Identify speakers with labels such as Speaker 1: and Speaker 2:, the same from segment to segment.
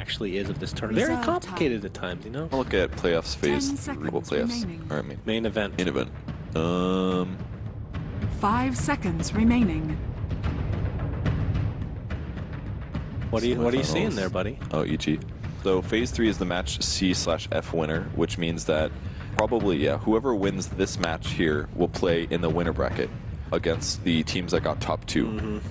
Speaker 1: actually is of this tournament. Very complicated at times, you know?
Speaker 2: I'll look at playoffs phase. Well, playoffs. All right,
Speaker 1: main event.
Speaker 2: Main event.
Speaker 3: 5 seconds remaining.
Speaker 1: What are you seeing there, buddy?
Speaker 2: Oh, EG. So phase 3 is the match C/F winner, which means that probably, yeah, whoever wins this match here will play in the winner bracket against the teams that got top 2.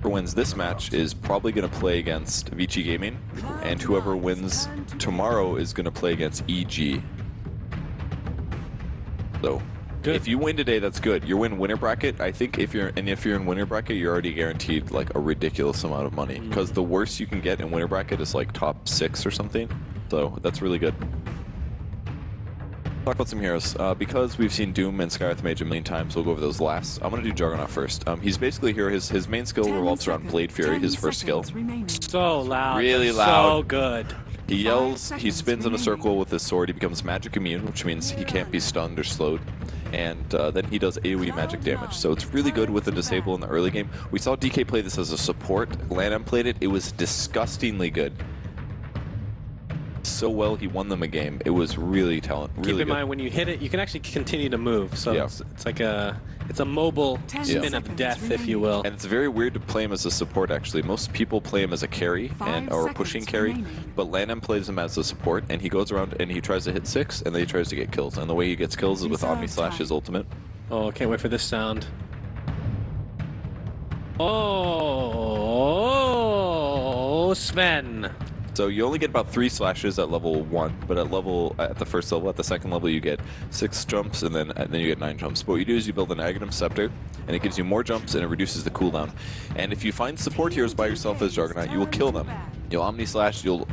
Speaker 2: Whoever wins this match is probably going to play against Vici Gaming, and whoever wins tomorrow is going to play against EG. So,
Speaker 1: good.
Speaker 2: If you win today, that's good. You win winner bracket. I think if you're in winner bracket, you're already guaranteed like a ridiculous amount of money, because the worst you can get in winner bracket is like top 6 or something. So that's really good. Talk about some heroes. Because we've seen Doom and Skywrath Mage a million times, we'll go over those last. I'm going to do Juggernaut first. He's basically a hero. His main skill revolves around Blade Fury, his first skill.
Speaker 1: So loud.
Speaker 2: Really loud.
Speaker 1: So good.
Speaker 2: He yells, he spins in a circle with his sword, he becomes magic immune, which means he can't be stunned or slowed. And then he does AoE magic damage. So it's really good with the disable in the early game. We saw DK play this as a support. LanM played it. It was disgustingly good. So well, he won them a game. It was really talented.
Speaker 1: Keep in mind, when you hit it, you can actually continue to move. So
Speaker 2: Yeah.
Speaker 1: it's like it's a mobile spin of death, if you will.
Speaker 2: And it's very weird to play him as a support, actually. Most people play him as a carry or a pushing carry, but LanM plays him as a support, and he goes around and he tries to hit 6, and then he tries to get kills. And the way he gets kills is with Omni Slash, his ultimate.
Speaker 1: Oh, I can't wait for this sound. Oh, Sven.
Speaker 2: So you only get about 3 slashes at level 1, but at the first level, at the second level, you get 6 jumps, and then you get 9 jumps. But what you do is you build an Aghanim Scepter, and it gives you more jumps, and it reduces the cooldown. And if you find support heroes by yourself as Juggernaut, you will kill them. You'll Omni Slash, you'll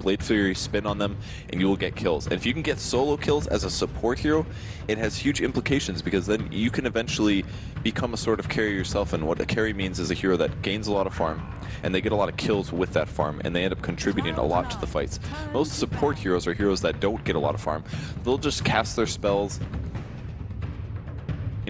Speaker 2: Blade Fury spin on them, and you will get kills. And if you can get solo kills as a support hero, it has huge implications, because then you can eventually become a sort of carry yourself. And what a carry means is a hero that gains a lot of farm, and they get a lot of kills with that farm, and they end up contributing a lot to the fights. Most support heroes are heroes that don't get a lot of farm. They'll just cast their spells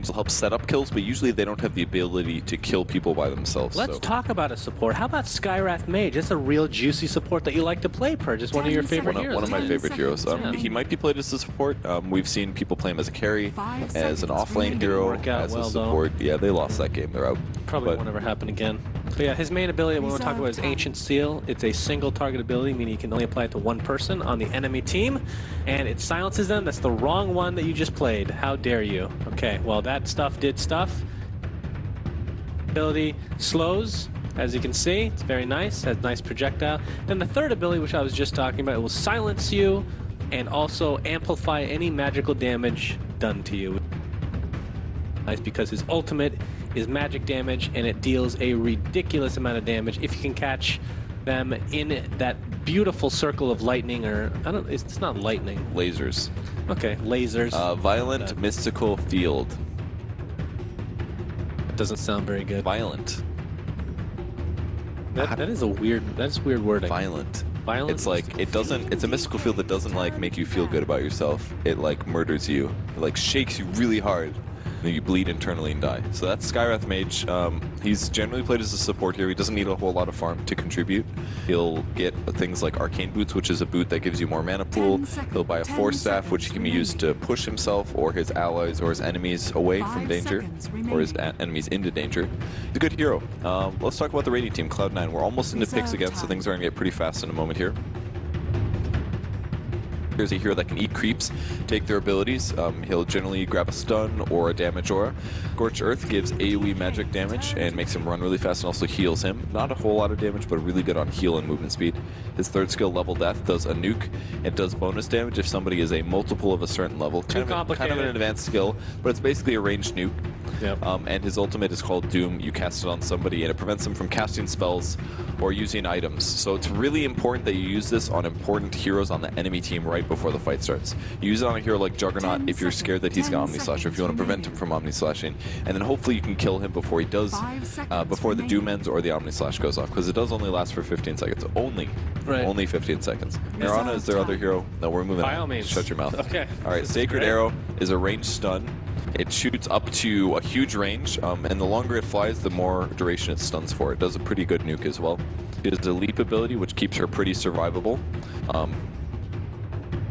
Speaker 2: to help set up kills, but usually they don't have the ability to kill people by themselves.
Speaker 1: Let's talk about a support. How about Skywrath Mage? That's a real juicy support that you like to play, Per. Just one of your favorite heroes.
Speaker 2: One of my favorite heroes. He might be played as a support. We've seen people play him as a carry, as an offlane hero, as a support. Yeah, they lost that game. They're out.
Speaker 1: Probably won't ever happen again. But yeah, his main ability we want to talk about is Ancient Seal. It's a single target ability, meaning you can only apply it to one person on the enemy team, and it silences them. That's the wrong one that you just played. How dare you? Okay, well that stuff did stuff. Ability slows, as you can see. It's very nice, has nice projectile. Then the third ability, which I was just talking about, it will silence you and also amplify any magical damage done to you. Nice, because his ultimate is magic damage, and it deals a ridiculous amount of damage if you can catch them in that beautiful circle of lightning, or it's not lightning.
Speaker 2: Lasers.
Speaker 1: Okay, lasers.
Speaker 2: Violent Mystical Field.
Speaker 1: It doesn't sound very good.
Speaker 2: Violent.
Speaker 1: That's weird wording.
Speaker 2: Violent.
Speaker 1: Violent.
Speaker 2: It's like it's a mystical field that doesn't like make you feel good about yourself. It like murders you. It like shakes you really hard. You bleed internally and die. So that's Skywrath Mage. He's generally played as a support here. He doesn't need a whole lot of farm to contribute. He'll get things like Arcane Boots, which is a boot that gives you more mana pool. He'll buy a Force Staff, which can be used to push himself or his allies or his enemies away from danger, or his enemies into danger. He's a good hero. Let's talk about the raiding team, Cloud9. We're almost into picks again, so things are going to get pretty fast in a moment here. Here's a hero that can eat creeps, take their abilities. He'll generally grab a stun or a damage aura. Scorched Earth gives AoE magic damage and makes him run really fast, and also heals him. Not a whole lot of damage, but really good on heal and movement speed. His third skill, Level Death, does a nuke. It does bonus damage if somebody is a multiple of a certain level. Kind of an advanced skill, but it's basically a ranged nuke.
Speaker 1: Yep.
Speaker 2: And his ultimate is called Doom. You cast it on somebody, and it prevents them from casting spells or using items. So it's really important that you use this on important heroes on the enemy team right before the fight starts. You use it on a hero like Juggernaut if you're scared that he's got Omni Slash, or if you want to prevent him from Omni Slashing, and then hopefully you can kill him before he does, before the Doom ends or the Omni Slash goes off, because it does only last for 15 seconds. Only 15 seconds. Mirana is their other hero. No, we're moving on.
Speaker 1: By all means.
Speaker 2: Shut your mouth.
Speaker 1: Okay.
Speaker 2: All right, Sacred Arrow is a ranged stun. It shoots up to a huge range, and the longer it flies, the more duration it stuns for. It does a pretty good nuke as well. It has a leap ability, which keeps her pretty survivable.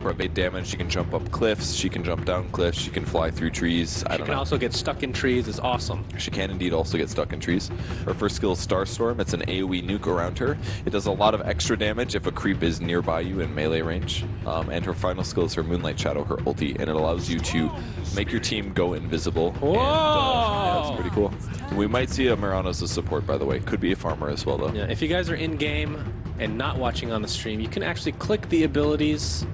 Speaker 2: For evade damage, she can jump up cliffs, she can jump down cliffs, she can fly through trees.
Speaker 1: She can also get stuck in trees. It's awesome.
Speaker 2: She can indeed also get stuck in trees. Her first skill is Starstorm. It's an AoE nuke around her. It does a lot of extra damage if a creep is nearby you in melee range. And her final skill is her Moonlight Shadow, her ulti, and it allows you to make your team go invisible.
Speaker 1: Whoa!
Speaker 2: And, yeah, that's pretty cool. We might see a Mirana as a support, by the way. Could be a farmer as well, though.
Speaker 1: Yeah, if you guys are in game and not watching on the stream, you can actually click the abilities.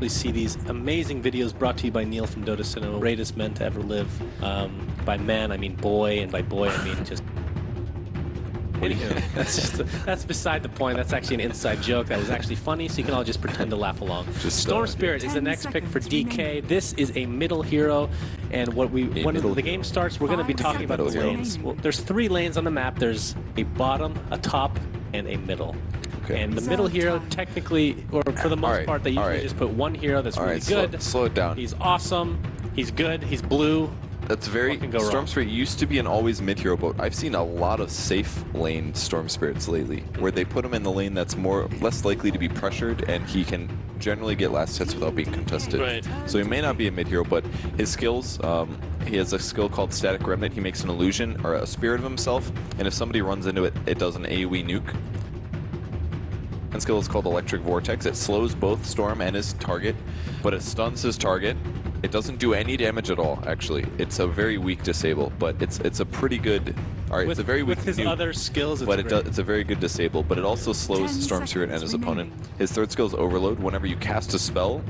Speaker 1: See these amazing videos brought to you by Neil from Dota Cinema, greatest men to ever live. By men, I mean boy, and by boy, I mean just. Anywho, that's beside the point. That's actually an inside joke that was actually funny, so you can all just pretend to laugh along. Storm Spirit is the next pick for DK. This is a middle hero, and when the game starts, we're going to be talking about the lanes. Well, there's 3 lanes on the map. There's a bottom, a top, and a middle. Okay. And the middle hero, technically, or for the most part, they usually just put one hero that's really good.
Speaker 2: Slow it down.
Speaker 1: He's awesome. He's good. He's blue.
Speaker 2: That's very... Storm Spirit used to be an always mid-hero, but I've seen a lot of safe lane Storm Spirits lately, where they put him in the lane that's less likely to be pressured, and he can generally get last hits without being contested.
Speaker 1: Right.
Speaker 2: So he may not be a mid-hero, but his skills, he has a skill called Static Remnant. He makes an illusion, or a spirit of himself, and if somebody runs into it, it does an AoE nuke. And skill is called Electric Vortex. It slows both Storm and his target, but it stuns his target. It doesn't do any damage at all, actually. It's a very weak disable, but it's a pretty good... Alright, it's a very weak
Speaker 1: with his
Speaker 2: nuke,
Speaker 1: other skills,
Speaker 2: but it's a very good disable, but it also slows Storm Spirit and his opponent. His third skill is Overload. Whenever you cast a spell,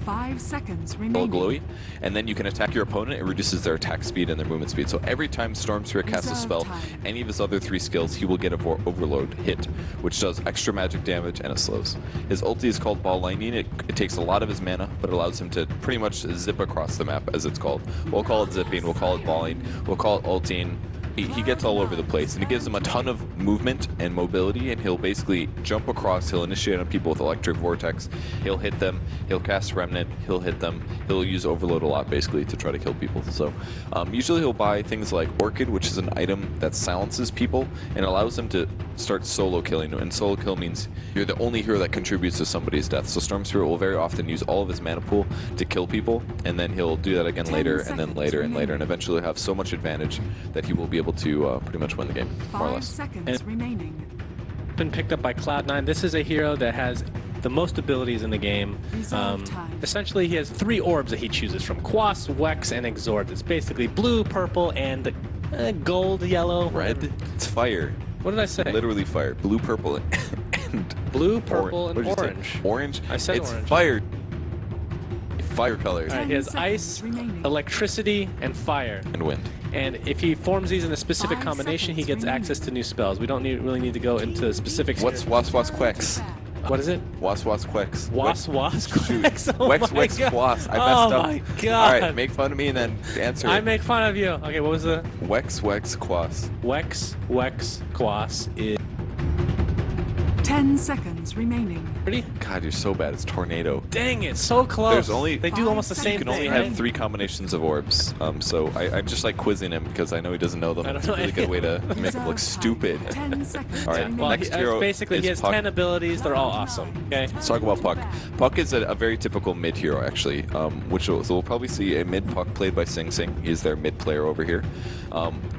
Speaker 3: 5 seconds
Speaker 2: all
Speaker 3: remaining.
Speaker 2: glowy, and then you can attack your opponent. It reduces their attack speed and their movement speed. So every time Storm Spirit casts a spell, any of his other 3 skills, he will get a Overload hit, which does extra magic damage and it slows. His ulti is called Ball Lightning. It takes a lot of his mana, but it allows him to pretty much zip across the map, as it's called. We'll call it zipping, we'll call it balling, we'll call it ulting. He gets all over the place, and it gives him a ton of movement and mobility, and he'll basically jump across, he'll initiate on people with Electric Vortex, he'll hit them, he'll cast Remnant, he'll hit them, he'll use Overload a lot, basically, to try to kill people. So, usually he'll buy things like Orchid, which is an item that silences people, and allows them to start solo killing, and solo kill means you're the only hero that contributes to somebody's death. So Storm Spirit will very often use all of his mana pool to kill people, and then he'll do that again later, and then later, and later, and eventually have so much advantage that he will be able to pretty much win the game, more or
Speaker 3: 5
Speaker 2: less.
Speaker 3: seconds remaining.
Speaker 1: Been picked up by Cloud9. This is a hero that has the most abilities in the game. Essentially, he has 3 orbs that he chooses from: Quas, Wex, and Exort. It's basically blue, purple, and gold, yellow,
Speaker 2: Red. It's fire.
Speaker 1: What did I say?
Speaker 2: Literally fire. Blue, purple, and
Speaker 1: blue, purple, and
Speaker 2: orange. Orange.
Speaker 1: I said
Speaker 2: it's
Speaker 1: orange.
Speaker 2: Fire. Fire colors.
Speaker 1: All right, he has ice, electricity, and fire.
Speaker 2: And wind.
Speaker 1: And if he forms these in a specific combination, he gets access to new spells. We don't really need to go into specifics.
Speaker 2: What's Quex?
Speaker 1: What is it?
Speaker 2: Quex.
Speaker 1: Quex? Oh
Speaker 2: Wex,
Speaker 1: my God.
Speaker 2: Quas. I messed up.
Speaker 1: Oh my God.
Speaker 2: Alright, make fun of me and then answer
Speaker 1: I
Speaker 2: it.
Speaker 1: make fun of you. Okay, what was the...
Speaker 2: Wex, Quas.
Speaker 1: Wex, Quas is...
Speaker 3: 10 seconds remaining.
Speaker 1: Pretty?
Speaker 2: God, you're so bad. It's Tornado.
Speaker 1: Dang it, so close.
Speaker 2: There's only...
Speaker 1: They do almost the same
Speaker 2: You
Speaker 1: thing.
Speaker 2: can only have 3 combinations of orbs. So I'm just like quizzing him because I know he doesn't know them. It's a really good way to make him look stupid.
Speaker 3: 10 seconds
Speaker 2: Alright,
Speaker 3: remaining.
Speaker 1: Well,
Speaker 2: next hero
Speaker 1: basically, he has
Speaker 2: Puck.
Speaker 1: 10 abilities. They're all awesome. Okay?
Speaker 2: Let's talk about Puck. Puck is a very typical mid hero, actually. So we'll probably see a mid Puck played by Sing Sing. He's their mid player over here.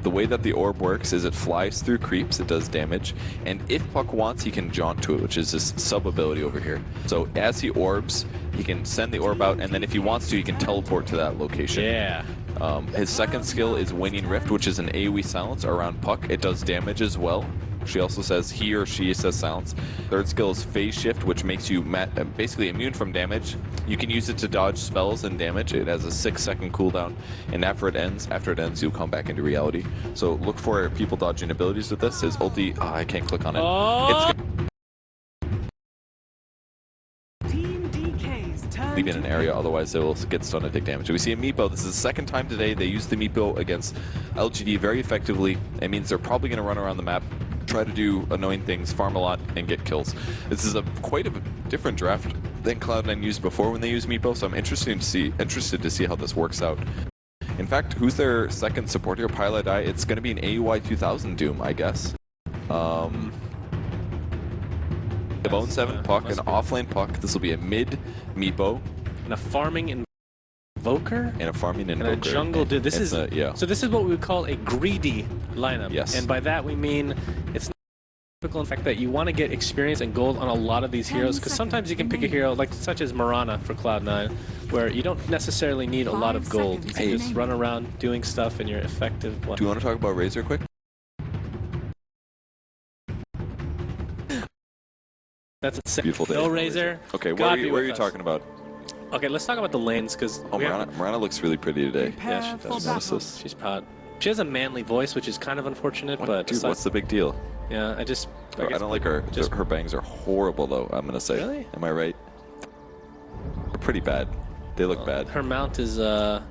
Speaker 2: The way that the orb works is it flies through creeps, it does damage, and if Puck wants, he can jaunt to it, which is this sub ability over here. So as he orbs, he can send the orb out, and then if he wants to, he can teleport to that location.
Speaker 1: Yeah.
Speaker 2: His second skill is Waning Rift, which is an AoE silence around Puck. It does damage as well. She also says he or she says silence. Third skill is Phase Shift, which makes you basically immune from damage. You can use it to dodge spells and damage. It has a 6-second cooldown, and after it ends, you'll come back into reality. So look for people dodging abilities with this. His ulti, I can't click on it.
Speaker 1: Oh!
Speaker 3: Team DK's turn
Speaker 2: Leave in an
Speaker 3: to
Speaker 2: area, otherwise they will get stunned and take damage. We see a Meepo. This is the second time today they used the Meepo against LGD very effectively. It means they're probably going to run around the map try to do annoying things, farm a lot, and get kills. This is quite a different draft than Cloud9 used before when they used Meepo, so I'm interested to see how this works out. In fact, who's their second support here? Pilot Eye. It's going to be an AUI 2000 Doom, I guess. Bone 7 Puck, an offlane Puck. This will be a mid Meepo.
Speaker 1: And a farming Invoker?
Speaker 2: And a farming Invoker.
Speaker 1: And a jungle dude. This is so this is what we would call a greedy lineup.
Speaker 2: Yes.
Speaker 1: And by that we mean it's not typical in fact that you want to get experience and gold on a lot of these heroes, because sometimes you can pick a hero like such as Mirana for Cloud9, where you don't necessarily need a lot of gold. You can just run around doing stuff and you're effective.
Speaker 2: Do you want to talk about Razor quick?
Speaker 1: That's a
Speaker 2: beautiful day.
Speaker 1: No Razor.
Speaker 2: Okay, what are you talking about?
Speaker 1: Okay, let's talk about the lanes, because
Speaker 2: Mirana looks really pretty today.
Speaker 1: Yeah, she does. She's hot. She has a manly voice, which is kind of unfortunate, but
Speaker 2: dude, what's the big deal?
Speaker 1: Yeah, I
Speaker 2: don't like her. Her bangs are horrible, though. I'm gonna say.
Speaker 1: Really?
Speaker 2: Am I right? They're pretty bad. They look bad.
Speaker 1: Her mount is
Speaker 2: Horns.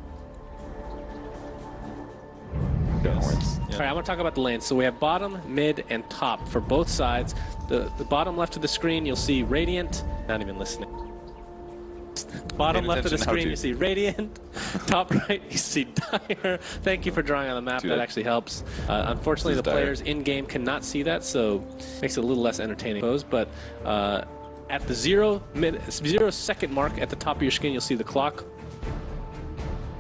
Speaker 1: All right, I want to talk about the lanes. So we have bottom, mid, and top for both sides. The bottom left of the screen, you'll see Radiant. Not even listening. Bottom left of the screen, you see Radiant. Top right, you see Dire. Thank you for drawing on the map. That actually helps. Unfortunately, the players in-game cannot see that, so it makes it a little less entertaining. But at the 0 second mark at the top of your screen, you'll see the clock.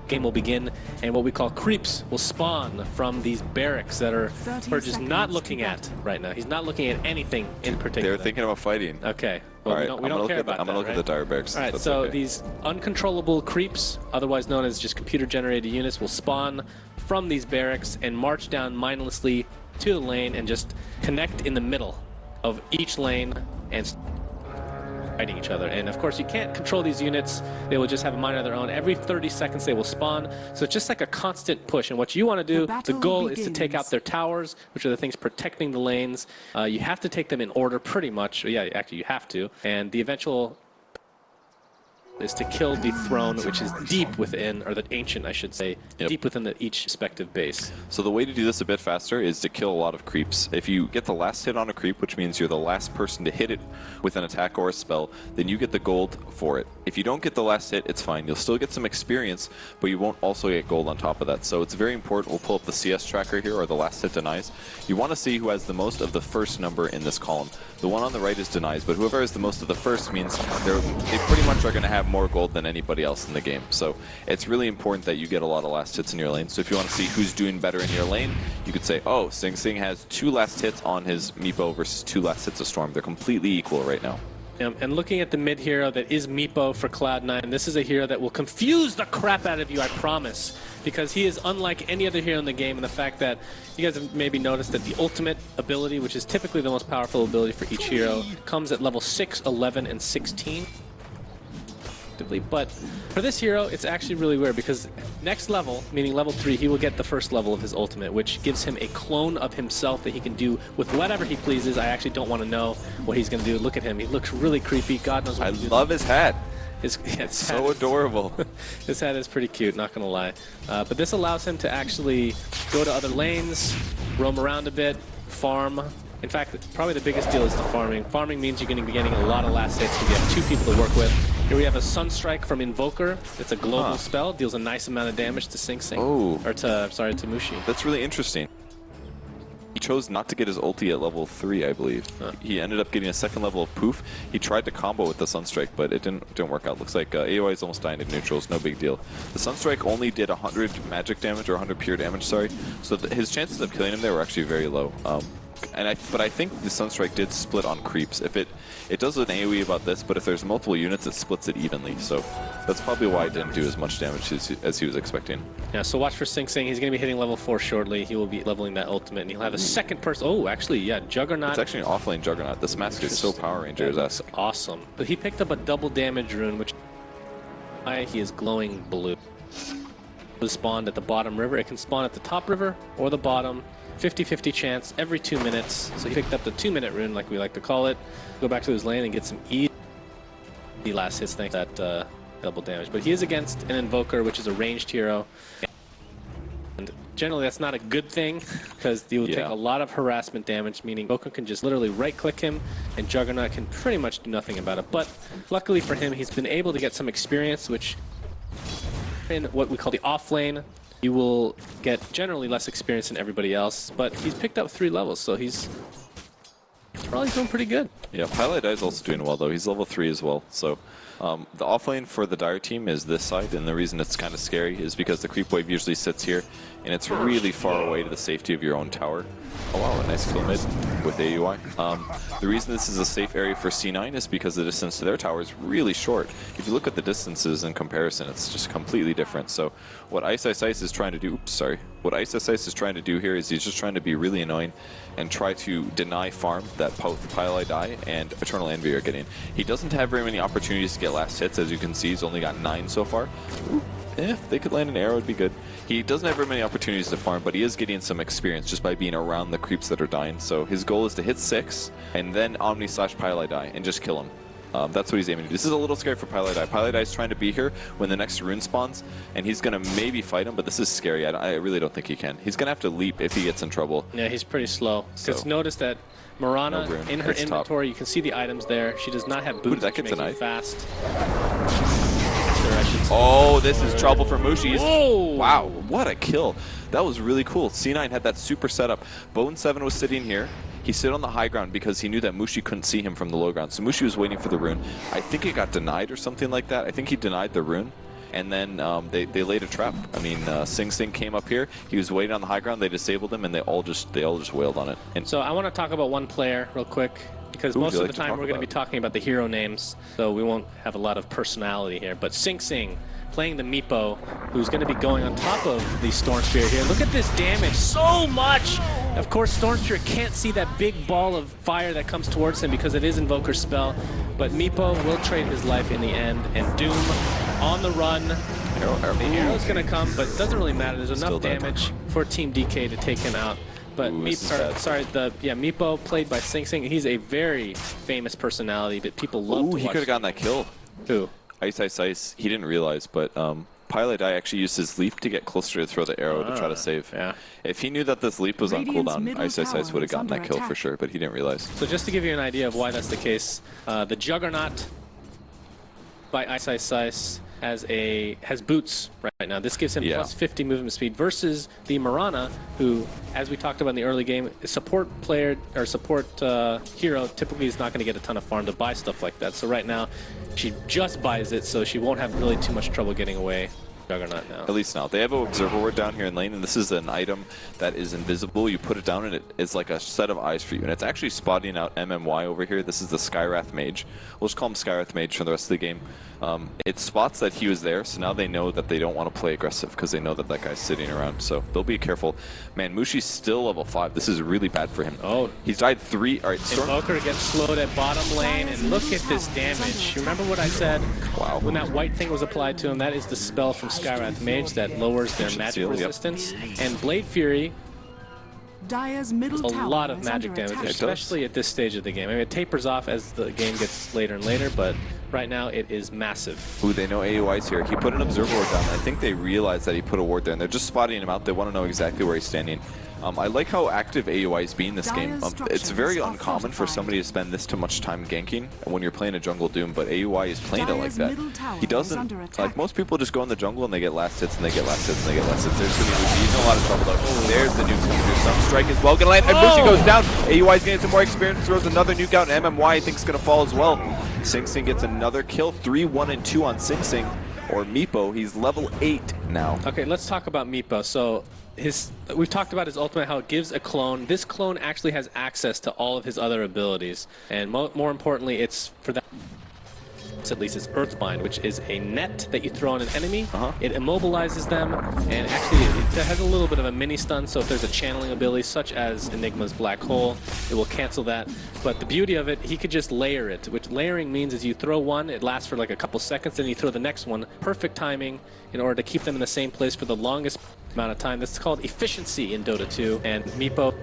Speaker 1: Game will begin, and what we call creeps will spawn from these barracks that we're just not looking at right now. He's not looking at anything in particular.
Speaker 2: They're thinking about fighting.
Speaker 1: Okay. Well,
Speaker 2: right.
Speaker 1: we don't care about that,
Speaker 2: I'm going to look at the Dire barracks.
Speaker 1: All right, so these uncontrollable creeps, otherwise known as just computer-generated units, will spawn from these barracks and march down mindlessly to the lane and just connect in the middle of each lane and fighting each other. And of course you can't control these units. They will just have a mind of their own. Every 30 seconds they will spawn, so it's just like a constant push. And what you want to do, the goal is to take out their towers, which are the things protecting the lanes. You have to take them in order pretty much. Yeah, actually you have to. And the eventual is to kill the throne, which is deep within, or the ancient, I should say, deep within each respective base.
Speaker 2: So the way to do this a bit faster is to kill a lot of creeps. If you get the last hit on a creep, which means you're the last person to hit it with an attack or a spell, then you get the gold for it. If you don't get the last hit, it's fine. You'll still get some experience, but you won't also get gold on top of that. So it's very important. We'll pull up the CS tracker here, or the last hit denies. You want to see who has the most of the first number in this column. The one on the right is denies, but whoever has the most of the first means they pretty much are going to have more gold than anybody else in the game. So it's really important that you get a lot of last hits in your lane. So if you want to see who's doing better in your lane, you could say, oh, Sing Sing has 2 last hits on his Meepo versus 2 last hits of Storm. They're completely equal right now.
Speaker 1: And looking at the mid hero that is Meepo for Cloud9, this is a hero that will confuse the crap out of you, I promise. Because he is unlike any other hero in the game, and the fact that you guys have maybe noticed that the ultimate ability, which is typically the most powerful ability for each hero, comes at level 6, 11, and 16. But for this hero, it's actually really weird, because next level, meaning level 3, he will get the first level of his ultimate, which gives him a clone of himself that he can do with whatever he pleases. I actually don't want to know what he's going to do. Look at him. He looks really creepy. God knows what he's doing.
Speaker 2: I love his hat.
Speaker 1: It's
Speaker 2: so adorable.
Speaker 1: His hat is pretty cute, not going to lie. But this allows him to actually go to other lanes, roam around a bit, farm. In fact, probably the biggest deal is the farming. Farming means you're going to be getting a lot of last hits. You have 2 people to work with. Here we have a Sunstrike from Invoker. It's a global spell, deals a nice amount of damage to Sing Sing.
Speaker 2: Oh.
Speaker 1: Or to Mushi.
Speaker 2: That's really interesting. He chose not to get his ulti at level 3, I believe. He ended up getting a 2nd level of Poof. He tried to combo with the Sunstrike, but it didn't work out. Looks like AOI is almost dying to neutrals, no big deal. The Sunstrike only did 100 magic damage, or 100 pure damage, sorry. So his chances of killing him there were actually very low. But I think the Sunstrike did split on creeps. If it does an AoE about this, but if there's multiple units, it splits it evenly. So that's probably why it didn't do as much damage as he was expecting.
Speaker 1: Yeah, so watch for Sing Sing. He's going to be hitting level 4 shortly. He will be leveling that ultimate, and he'll have a second person. Oh, actually, yeah, Juggernaut.
Speaker 2: It's actually an offlane Juggernaut. This mask is so Power Rangers-esque.
Speaker 1: Awesome. But he picked up a double damage rune, which he is glowing blue. It spawned at the bottom river. It can spawn at the top river or the bottom. 50-50 chance every 2 minutes. So he picked up the 2-minute rune, like we like to call it. Go back to his lane and get some easy last hits thanks to that double damage. But he is against an Invoker, which is a ranged hero. And generally that's not a good thing because you will take
Speaker 2: Yeah.
Speaker 1: a lot of harassment damage, meaning Boku can just literally right-click him and Juggernaut can pretty much do nothing about it. But luckily for him, he's been able to get some experience, which in what we call the off lane, you will get generally less experience than everybody else. But he's picked up 3 levels, so he's probably doing pretty good.
Speaker 2: Yeah, Pilot is also doing well, though. He's level 3 as well. So the offlane for the Dire team is this side, and the reason it's kind of scary is because the creep wave usually sits here, and it's really far away to the safety of your own tower. Oh wow, a nice kill mid with AUI. The reason this is a safe area for C9 is because the distance to their tower is really short. If you look at the distances in comparison, it's just completely different. So what Ice is trying to do, what Ice is trying to do here is he's just trying to be really annoying and try to deny farm that both Pile Die and Eternal Envy are getting. He doesn't have very many opportunities to get last hits, as you can see. He's only got 9 so far. If they could land an arrow, it'd be good. He doesn't have very many opportunities to farm, but he is getting some experience just by being around the creeps that are dying. So his goal is to hit 6 and then Omni/Pile Die and just kill him. That's what he's aiming to do. This is a little scary for Pile Die. Pile Die is trying to be here when the next rune spawns, and he's going to maybe fight him, but this is scary. I really don't think he can. He's going to have to leap if he gets in trouble.
Speaker 1: Yeah, he's pretty slow. Because notice that Mirana,
Speaker 2: No rune.
Speaker 1: in her
Speaker 2: It's
Speaker 1: inventory, you can see the items there. She does not have boots,
Speaker 2: did that
Speaker 1: which
Speaker 2: get
Speaker 1: makes you
Speaker 2: denied?
Speaker 1: fast. There, I should say.
Speaker 2: Oh, this is trouble for Mushi.
Speaker 1: Whoa!
Speaker 2: Wow, what a kill. That was really cool. C9 had that super setup. Bone 7 was sitting here. He stood on the high ground because he knew that Mushi couldn't see him from the low ground. So Mushi was waiting for the rune. I think it got denied or something like that. I think he denied the rune. And then they laid a trap. I mean, Sing Sing came up here. He was waiting on the high ground. They disabled him, and they all just wailed on it. And
Speaker 1: So I want to talk about one player real quick, because
Speaker 2: Who would
Speaker 1: most
Speaker 2: you
Speaker 1: of
Speaker 2: like
Speaker 1: the
Speaker 2: to
Speaker 1: time
Speaker 2: talk
Speaker 1: we're going to be
Speaker 2: about?
Speaker 1: talking about the hero names, so we won't have a lot of personality here. But Sing Sing playing the Meepo, who's going to be going on top of the Storm Spear here. Look at this damage, so much! Of course, Storm Spear can't see that big ball of fire that comes towards him because it is Invoker's spell, but Meepo will trade his life in the end, and Doom on the run. The arrow's going to come, but it doesn't really matter. There's
Speaker 2: Still
Speaker 1: enough
Speaker 2: dead.
Speaker 1: damage for Team DK to take him out. But
Speaker 2: Ooh, this is bad.
Speaker 1: Meepo played by Sing Sing. He's a very famous personality that people love
Speaker 2: ooh,
Speaker 1: to
Speaker 2: he
Speaker 1: watch.
Speaker 2: could have gotten that kill.
Speaker 1: Who?
Speaker 2: Ice. He didn't realize, but Pilot Die actually used his leap to get closer to throw the arrow to try to save.
Speaker 1: Yeah.
Speaker 2: If he knew that this leap was on
Speaker 3: Radiant's
Speaker 2: cooldown,
Speaker 3: middle
Speaker 2: Ice
Speaker 3: tower
Speaker 2: would have
Speaker 3: is
Speaker 2: gotten that
Speaker 3: under
Speaker 2: kill for
Speaker 3: attack.
Speaker 2: sure, but he didn't realize.
Speaker 1: So just to give you an idea of why that's the case, the Juggernaut by Ice has boots right now. This gives him
Speaker 2: Yeah.
Speaker 1: plus 50 movement speed versus the Mirana, who, as we talked about in the early game, is support player or support hero typically is not going to get a ton of farm to buy stuff like that. So right now, she just buys it, so she won't have really too much trouble getting away. Juggernaut now.
Speaker 2: At least now. They have an Observer Ward down here in lane, and this is an item that is invisible. You put it down, and it's like a set of eyes for you. And it's actually spotting out MMY over here. This is the Skywrath Mage. We'll just call him Skywrath Mage for the rest of the game. It spots that he was there, so now they know that they don't want to play aggressive because they know that that guy's sitting around. So they'll be careful. Man, Mushi's still level 5. This is really bad for him.
Speaker 1: Oh.
Speaker 2: He's died 3. All right, Storm.
Speaker 1: Invoker gets slowed at bottom lane, and look at this damage. You remember what I said?
Speaker 2: Wow.
Speaker 1: When that white thing was applied to him, that is the spell from Skywrath Mage that lowers their
Speaker 2: Ancient
Speaker 1: magic
Speaker 2: Seal, yep.
Speaker 1: resistance. And Blade Fury,
Speaker 3: Dire's middle
Speaker 1: a
Speaker 3: tower
Speaker 1: lot of
Speaker 3: is
Speaker 1: magic
Speaker 3: under
Speaker 1: damage,
Speaker 3: attack.
Speaker 1: especially at this stage of the game. I mean, it tapers off as the game gets later and later, but right now it is massive.
Speaker 2: Ooh, they know AUI's here. He put an Observer Ward down. I think they realize that he put a ward there, and they're just spotting him out. They want to know exactly where he's standing. I like how active AUI is being this game. It's very
Speaker 3: structures are
Speaker 2: uncommon for
Speaker 3: fortified.
Speaker 2: somebody to spend this too much time ganking when you're playing a jungle Doom, but AUI is playing it like
Speaker 3: Dire's
Speaker 2: that.
Speaker 3: middle tower
Speaker 2: He
Speaker 3: is
Speaker 2: doesn't,
Speaker 3: under attack.
Speaker 2: like most people just go in the jungle and they get last hits and they get last hits and they get last hits. There's gonna be Mushi. He's in a lot of trouble though. There's the nuke coming through. Some strike as well. Gonna land, and Mushi goes down. AUI's getting some more experience, throws another nuke out, and MMY I think is gonna fall as well. Sing Sing gets another kill. 3, 1, and 2 on Sing Sing. Or Meepo, he's level 8 now.
Speaker 1: Okay, let's talk about Meepo. So we've talked about his ultimate, how it gives a clone. This clone actually has access to all of his other abilities, and more importantly, it's for that. At least it's Earthbind, which is a net that you throw on an enemy. It immobilizes them, and actually it has a little bit of a mini stun, so if there's a channeling ability such as Enigma's Black Hole, it will cancel that. But the beauty of it, he could just layer it, which layering means is you throw one, it lasts for like a couple seconds, then you throw the next one. Perfect timing in order to keep them in the same place for the longest amount of time. This is called efficiency in Dota 2, and Meepo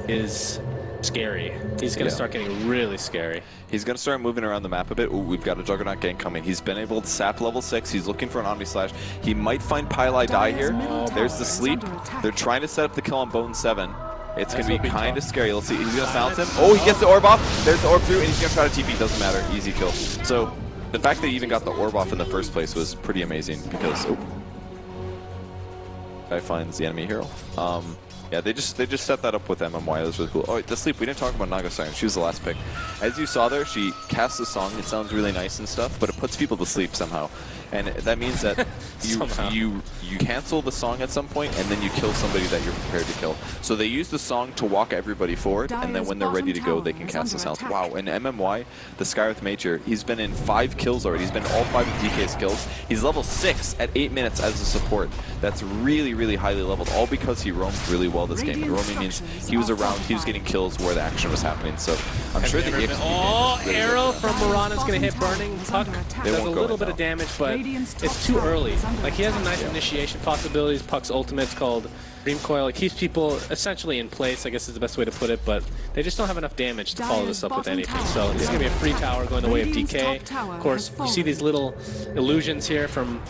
Speaker 1: is scary. He's going to start getting really scary.
Speaker 2: He's going to start moving around the map a bit. Ooh, we've got a Juggernaut gang coming. He's been able to sap level 6. He's looking for an Omni Slash. He might find Pylai die here. There's the sleep. They're trying to set up the kill on Bone 7. It's going to be kind of scary. Let's see. He's going to silence him. Oh, he gets the orb off. There's the orb through, and he's going to try to TP. Doesn't matter. Easy kill. So the fact that he even got the orb off in the first place was pretty amazing because guy finds the enemy hero. Yeah, they just set that up with MMY. That was really cool. Oh, the sleep. We didn't talk about Naga Siren. She was the last pick. As you saw there, she casts a song. It sounds really nice and stuff, but it puts people to sleep somehow. And that means that you cancel the song at some point, and then you kill somebody that you're prepared to kill. So they use the song to walk everybody forward, and then when they're ready to go, they can cast the silence. Wow, and MMY, the Skywrath Mage here, he's been in 5 kills already. He's been all 5 of DK's kills. He's level 6 at 8 minutes as a support. That's really, really highly leveled, all because he roamed really well this game. And roaming means he was around, he was getting kills where the action was happening. So I'm sure the EXP really
Speaker 1: arrow from Mirana is going to hit Burning Puck. Does a little bit of damage, but it's too early. Like, he has a nice initiation possibilities. Puck's ultimate's called Dream Coil. It keeps people essentially in place, I guess is the best way to put it, but they just don't have enough damage to follow this up with anything. So this is going to be a free tower going the way of DK. Of course, you see these little illusions here from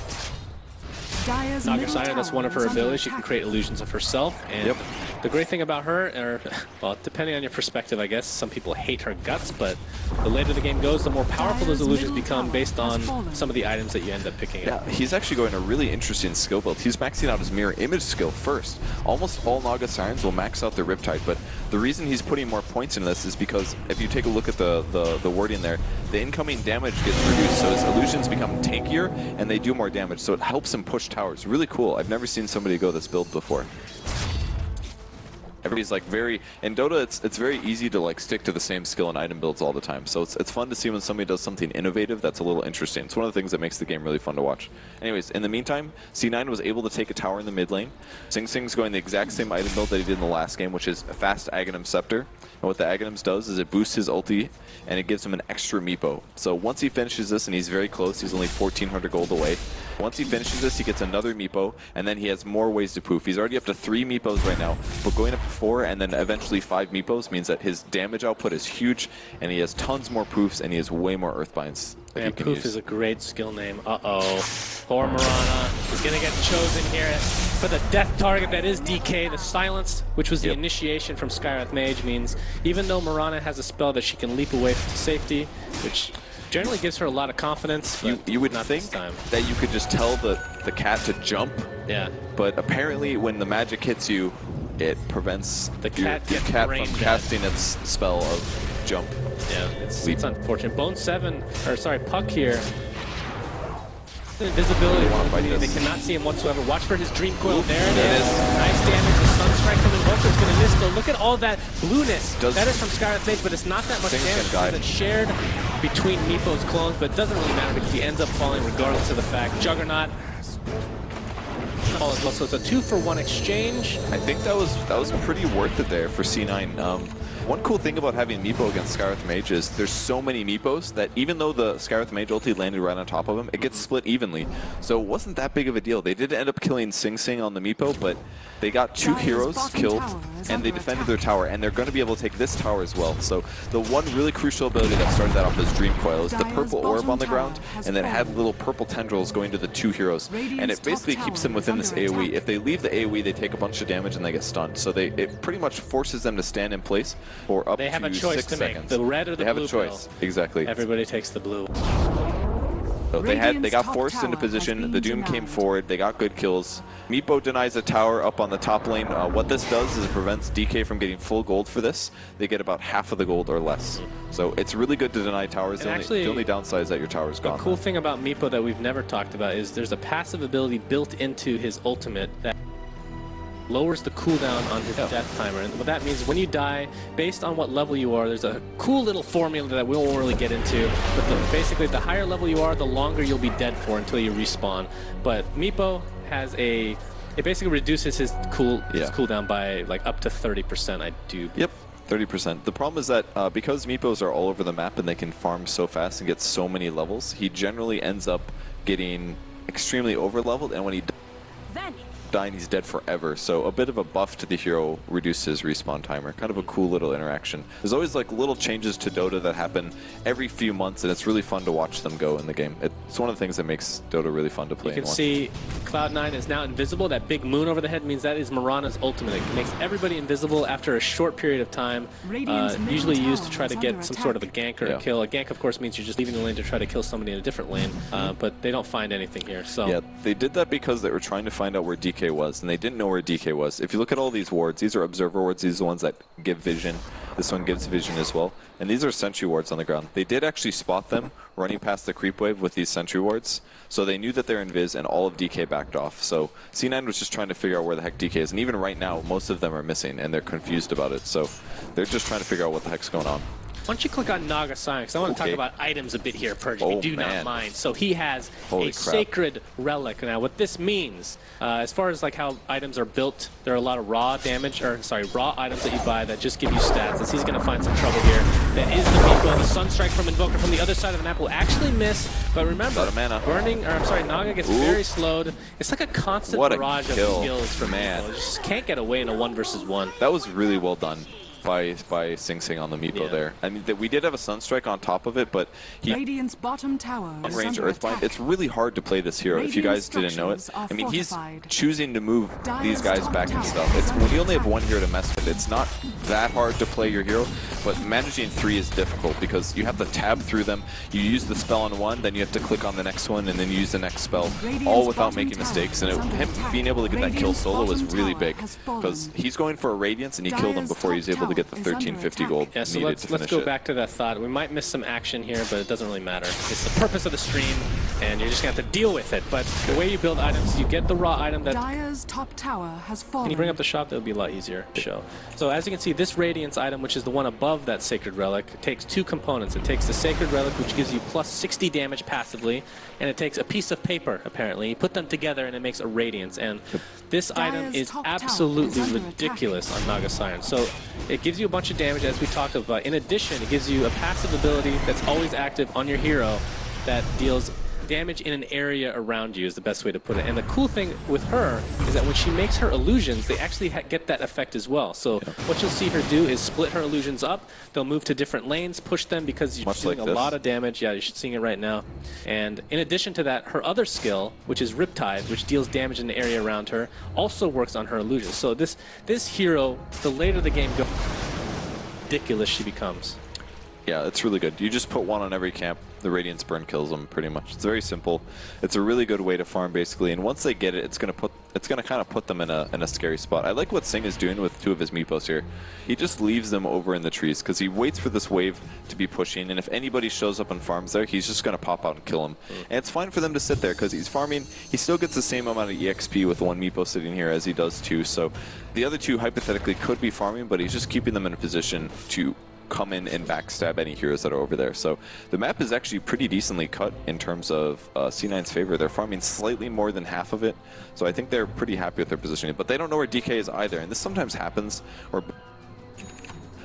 Speaker 1: Naga Siren. That's one of her abilities. She can create illusions of herself. And the great thing about her, or, well, depending on your perspective, I guess, some people hate her guts, but the later the game goes, the more powerful those illusions become based on some of the items that you end up picking up.
Speaker 2: Yeah, he's actually going a really interesting skill build. He's maxing out his mirror image skill first. Almost all Naga Sirens will max out their Riptide, but the reason he's putting more points into this is because if you take a look at the wording there, the incoming damage gets reduced, so his illusions become tankier and they do more damage, so it helps him push towers. Really cool. I've never seen somebody go this build before. Everybody's like in Dota it's very easy to like stick to the same skill and item builds all the time. So it's fun to see when somebody does something innovative that's a little interesting. It's one of the things that makes the game really fun to watch. Anyways, in the meantime, C9 was able to take a tower in the mid lane. Sing Sing's going the exact same item build that he did in the last game, which is a fast Aghanim Scepter. And what the Aghanims does is it boosts his ulti and it gives him an extra meepo. So once he finishes this, and he's very close, he's only 1,400 gold away. Once he finishes this, he gets another meepo, and then he has more ways to poof. He's already up to 3 meepos right now, but going up to 4 and then eventually 5 meepos means that his damage output is huge, and he has tons more poofs, and he has way more Earthbinds.
Speaker 1: And Poof is a great skill name. Uh-oh. Poor Mirana. He's going to get chosen here for the death target that is DK. The silence, which was the initiation from Skywrath Mage, means even though Mirana has a spell that she can leap away to safety, which generally gives her a lot of confidence.
Speaker 2: You would think that you could just tell the cat to jump.
Speaker 1: Yeah.
Speaker 2: But apparently when the magic hits you, it prevents
Speaker 1: the cat
Speaker 2: from casting its spell of jump.
Speaker 1: Yeah, it's unfortunate. Bone 7, or sorry, Puck here. Invisibility. They cannot see him whatsoever. Watch for his Dream Coil. There it is. Nice damage. The Sunstrike coming. Vulture's going to miss, though. Look at all that blueness. That is from Skywrath Mage, but it's not that much damage. It's shared between Meepo's clones, but it doesn't really matter because he ends up falling regardless of the fact. Juggernaut fall as well. So it's a 2-for-1 exchange.
Speaker 2: I think that was pretty worth it there for C9. One cool thing about having Meepo against Skywrath Mage is there's so many Meepos that even though the Skywrath Mage ulti landed right on top of him, it gets split evenly. So it wasn't that big of a deal. They did end up killing Sing Sing on the Meepo, but they got 2 heroes killed and they defended their tower, and they're going to be able to take this tower as well. So the one really crucial ability that started that off as Dream Coil is the purple orb on the ground, and then had little purple tendrils going to the 2 heroes. And it basically keeps them within this AoE. If they leave the AoE, they take a bunch of damage and they get stunned. So it pretty much forces them to stand in place for up to 6 seconds.
Speaker 1: They have a choice to make, the red or the blue.
Speaker 2: They have a choice, exactly.
Speaker 1: Everybody takes the blue.
Speaker 2: So they got forced into position, the Doom came forward, they got good kills. Meepo denies a tower up on the top lane. What this does is it prevents DK from getting full gold for this. They get about half of the gold or less. So it's really good to deny towers. The only downside is that your tower's gone.
Speaker 1: The cool thing about Meepo that we've never talked about is there's a passive ability built into his ultimate that lowers the cooldown on his death timer. And what that means is when you die, based on what level you are, there's a cool little formula that we won't really get into, but basically the higher level you are, the longer you'll be dead for until you respawn. But Meepo has it basically reduces his cooldown by like up to 30%, I do.
Speaker 2: Yep. 30%. The problem is that because Meepos are all over the map and they can farm so fast and get so many levels, he generally ends up getting extremely over-leveled, and when he die and he's dead forever. So a bit of a buff to the hero reduces his respawn timer. Kind of a cool little interaction. There's always like little changes to Dota that happen every few months, and it's really fun to watch them go in the game. It's one of the things that makes Dota really fun to play.
Speaker 1: You can see Cloud9 is now invisible. That big moon over the head means that is Mirana's ultimate. It makes everybody invisible after a short period of time, usually used to try to get some sort of a gank or a kill. A gank, of course, means you're just leaving the lane to try to kill somebody in a different lane, but they don't find anything here. So
Speaker 2: yeah, they did that because they were trying to find out where DK was, and they didn't know where DK was. If you look at all these wards, these are observer wards. These are the ones that give vision. This one gives vision as well. And these are sentry wards on the ground. They did actually spot them running past the creep wave with these sentry wards, so they knew that they're invis, and all of DK backed off. So C9 was just trying to figure out where the heck DK is, and even right now, most of them are missing, and they're confused about it. So they're just trying to figure out what the heck's going on.
Speaker 1: Why don't you click on Naga Sign, because I want to talk about items a bit here, Purge, if you do not mind. So he has a sacred relic. Now, what this means, as far as like how items are built, there are a lot of raw damage, or sorry, raw items that you buy that just give you stats. As he's going to find some trouble here. That is the Miko. The Sunstrike from Invoker from the other side of the map will actually miss, but remember, burning, or I'm sorry, Naga gets very slowed. It's like a constant barrage of skills from Miko. You just can't get away in a 1 versus 1.
Speaker 2: That was really well done by Sing Sing on the Meepo there. I mean, we did have a Sunstrike on top of it, but he
Speaker 3: Radiant's bottom tower
Speaker 2: on range Earthbind. It's really hard to play this hero if you guys didn't know it. I mean, he's choosing to move these guys back and stuff. It's when you only have one hero to mess with, it's not that hard to play your hero, but managing 3 is difficult because you have to tab through them. You use the spell on one, then you have to click on the next one, and then you use the next spell, all without making mistakes. And him being able to get that kill solo was really big because he's going for a Radiance, and he killed him before he's able to get the 1350 gold
Speaker 1: yeah, so
Speaker 2: needed to finish
Speaker 1: let's go back to that thought. We might miss some action here, but it doesn't really matter. It's the purpose of the stream, and you're just going to have to deal with it. But the way you build items, you get the raw item that...
Speaker 3: Dire's top tower has fallen.
Speaker 1: Can you bring up the shop? That would be a lot easier to show. So as you can see, this Radiance item, which is the one above that Sacred Relic, takes 2 components. It takes the Sacred Relic, which gives you plus 60 damage passively, and it takes a piece of paper, apparently. You put them together, and it makes a Radiance. And this item is absolutely ridiculous on Naga Siren. So it gives you a bunch of damage, as we talked about. In addition, it gives you a passive ability that's always active on your hero that deals damage in an area around you, is the best way to put it. And the cool thing with her is that when she makes her illusions, they actually get that effect as well. So what you'll see her do is split her illusions up. They'll move to different lanes, push them because you're doing a lot of damage. Yeah, you're seeing it right now. And in addition to that, her other skill, which is Riptide, which deals damage in the area around her, also works on her illusions. So this hero, the later the game goes, ridiculous she becomes.
Speaker 2: Yeah, it's really good. You just put one on every camp. The Radiance Burn kills them pretty much. It's very simple. It's a really good way to farm basically, and once they get it, it's gonna kind of put them in a scary spot. I like what Sing is doing with 2 of his Meepos here. He just leaves them over in the trees because he waits for this wave to be pushing, and if anybody shows up and farms there, he's just gonna pop out and kill him. And it's fine for them to sit there because he's farming. He still gets the same amount of EXP with 1 Meepo sitting here as he does 2. So the other 2 hypothetically could be farming, but he's just keeping them in a position to come in and backstab any heroes that are over there. So the map is actually pretty decently cut in terms of C9's favor. They're farming slightly more than half of it, so I think they're pretty happy with their positioning. But they don't know where DK is either, and this sometimes happens where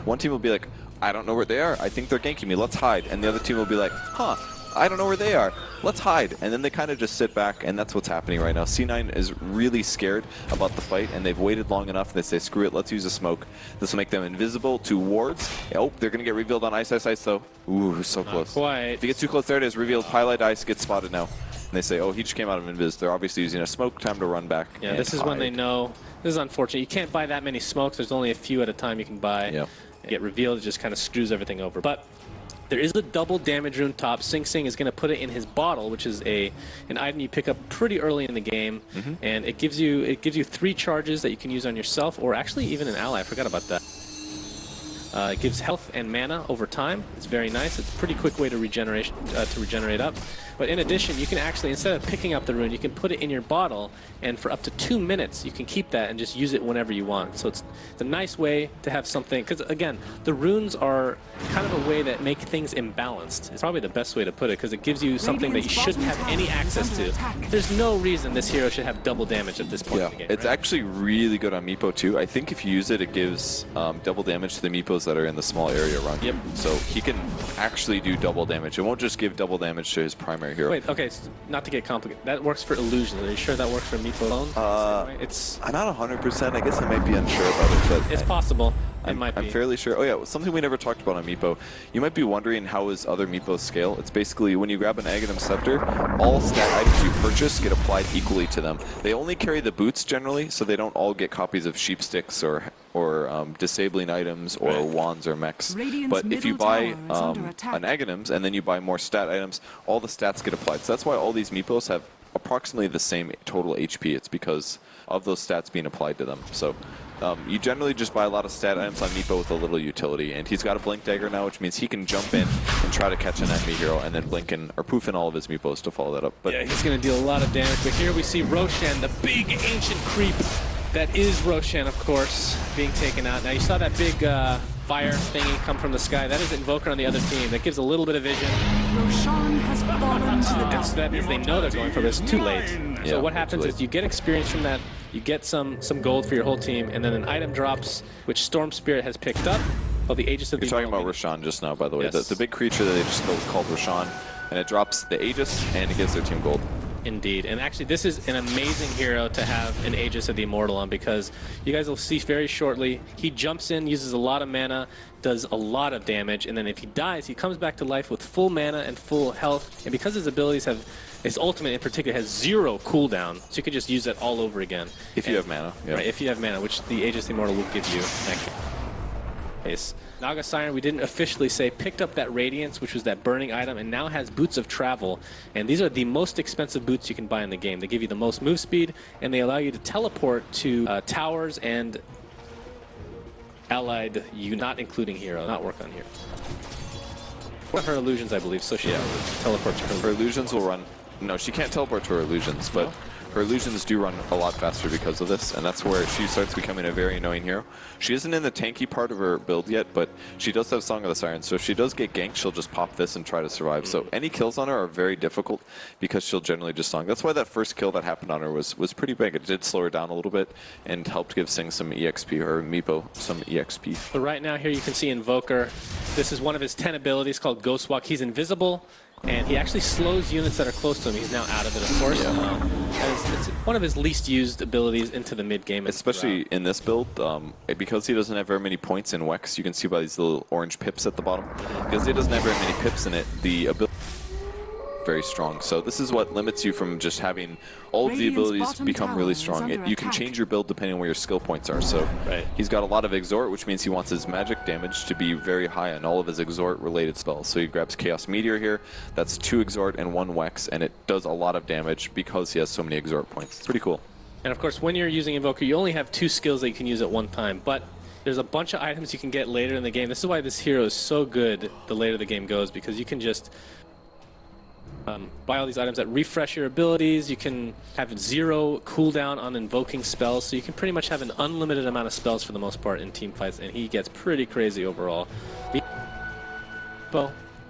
Speaker 2: one team will be like, I don't know where they are, I think they're ganking me, let's hide. And the other team will be like, huh, I don't know where they are, let's hide. And then they kind of just sit back, and that's what's happening right now. C9 is really scared about the fight, and they've waited long enough. They say, screw it, let's use a smoke. This will make them invisible to wards. Oh, they're going to get revealed on Ice though. Ooh, so close. If you get too close, there it is, revealed. Highlight Ice gets spotted now. And they say, oh, he just came out of invis. They're obviously using a smoke, time to run back.
Speaker 1: Yeah, this is when they know. This is unfortunate. You can't buy that many smokes. There's only a few at a time you can buy.
Speaker 2: Yeah.
Speaker 1: Get revealed, it just kind of screws everything over. But there is a double damage rune top. Sing Sing is going to put it in his bottle, which is an item you pick up pretty early in the game, and it gives you 3 charges that you can use on yourself, or actually even an ally. I forgot about that. It gives health and mana over time. It's very nice. It's a pretty quick way to regenerate up. But in addition, you can actually, instead of picking up the rune, you can put it in your bottle, and for up to 2 minutes, you can keep that and just use it whenever you want. So it's a nice way to have something, because again, the runes are kind of a way that make things imbalanced. It's probably the best way to put it, because it gives you something that you shouldn't have any access to. There's no reason this hero should have double damage at this point in the game.
Speaker 2: It's actually really good on Meepo too. I think if you use it, it gives double damage to the Meepos that are in the small area around you. So he can actually do double damage. It won't just give double damage to his primary primary hero.
Speaker 1: Wait, okay, so not to get complicated. That works for illusions. Are you sure that works for Meepo alone? It's
Speaker 2: I'm not 100%. I guess I might be unsure about it, but
Speaker 1: it's possible. It might be.
Speaker 2: I'm fairly sure. Oh yeah, something we never talked about on Meepo. You might be wondering how is other Meepos scale. It's basically when you grab an Aghanim Scepter, all stat items you purchase get applied equally to them. They only carry the boots generally, so they don't all get copies of sheep sticks or disabling items or wands or mechs.
Speaker 3: Radiant's
Speaker 2: But if you
Speaker 3: middle
Speaker 2: buy
Speaker 3: tower is under attack.
Speaker 2: an Aghanims and then you buy more stat items, all the stats get applied. So that's why all these Meepos have approximately the same total HP. It's because of those stats being applied to them. So you generally just buy a lot of stat items on Meepo with a little utility, and he's got a Blink Dagger now, which means he can jump in and try to catch an enemy hero and then blink in or poof in all of his Meepos to follow that up. But
Speaker 1: yeah, he's going to deal a lot of damage. But here we see Roshan, the big ancient creep that is Roshan, of course, being taken out. Now you saw that big fire thingy come from the sky. That is Invoker on the other team. That gives a little bit of vision.
Speaker 3: Roshan has fallen to the
Speaker 1: And
Speaker 3: depths.
Speaker 1: so that means they know they're going for this. Too late.
Speaker 2: Yeah,
Speaker 1: So what
Speaker 2: too
Speaker 1: happens
Speaker 2: late.
Speaker 1: is you get experience from that. You get some gold for your whole team, and then an item drops, which Storm Spirit has picked up. Called the Aegis of
Speaker 2: you're
Speaker 1: the
Speaker 2: talking about
Speaker 1: Immortal.
Speaker 2: Roshan just now, by the way.
Speaker 1: Yes.
Speaker 2: The big creature that they just killed is called Roshan, and it drops the Aegis and it gives their team gold.
Speaker 1: Indeed, and actually this is an amazing hero to have an Aegis of the Immortal on, because you guys will see very shortly, he jumps in, uses a lot of mana, does a lot of damage, and then if he dies, he comes back to life with full mana and full health, and because his abilities have, his ultimate in particular has 0 cooldown, so you could just use that all over again.
Speaker 2: If you have mana. Yeah.
Speaker 1: Right, if you have mana, which the Aegis of the Immortal will give you. Case. Naga Siren, we didn't officially say, picked up that Radiance, which was that burning item, and now has Boots of Travel. And these are the most expensive boots you can buy in the game. They give you the most move speed, and they allow you to teleport to towers and allied, not including hero, not work on hero. One of her illusions, I believe, so she teleports to
Speaker 2: Her
Speaker 1: her.
Speaker 2: illusions will run. No, she can't teleport to her illusions, but her illusions do run a lot faster because of this, and that's where she starts becoming a very annoying hero. She isn't in the tanky part of her build yet, but she does have Song of the Siren, so if she does get ganked, she'll just pop this and try to survive. So any kills on her are very difficult because she'll generally just Song. That's why that first kill that happened on her was pretty big. It did slow her down a little bit and helped give Sing some EXP, or Meepo some EXP.
Speaker 1: But right now here you can see Invoker. This is one of his 10 abilities called Ghost Walk. He's invisible, and he actually slows units that are close to him. He's now out of it, of course. It's one of his least used abilities into the mid game.
Speaker 2: Especially in this build, because he doesn't have very many points in Wex, you can see by these little orange pips at the bottom. Because he doesn't have very many pips in it, the ability very strong. So this is what limits you from just having all of the
Speaker 3: Radiant's
Speaker 2: abilities
Speaker 3: bottom
Speaker 2: become
Speaker 3: tower
Speaker 2: really
Speaker 3: is
Speaker 2: strong.
Speaker 3: under
Speaker 2: You can
Speaker 3: attack.
Speaker 2: change your build depending on where your skill points are. So he's got a lot of Exhort, which means he wants his magic damage to be very high on all of his Exhort related spells. So he grabs Chaos Meteor here. That's 2 Exhort and 1 Wex, and it does a lot of damage because he has so many Exhort points. It's pretty cool.
Speaker 1: And of course, when you're using Invoker, you only have 2 skills that you can use at one time. But there's a bunch of items you can get later in the game. This is why this hero is so good the later the game goes, because you can just buy all these items that refresh your abilities. You can have 0 cooldown on invoking spells, so you can pretty much have an unlimited amount of spells for the most part in team fights, and he gets pretty crazy overall.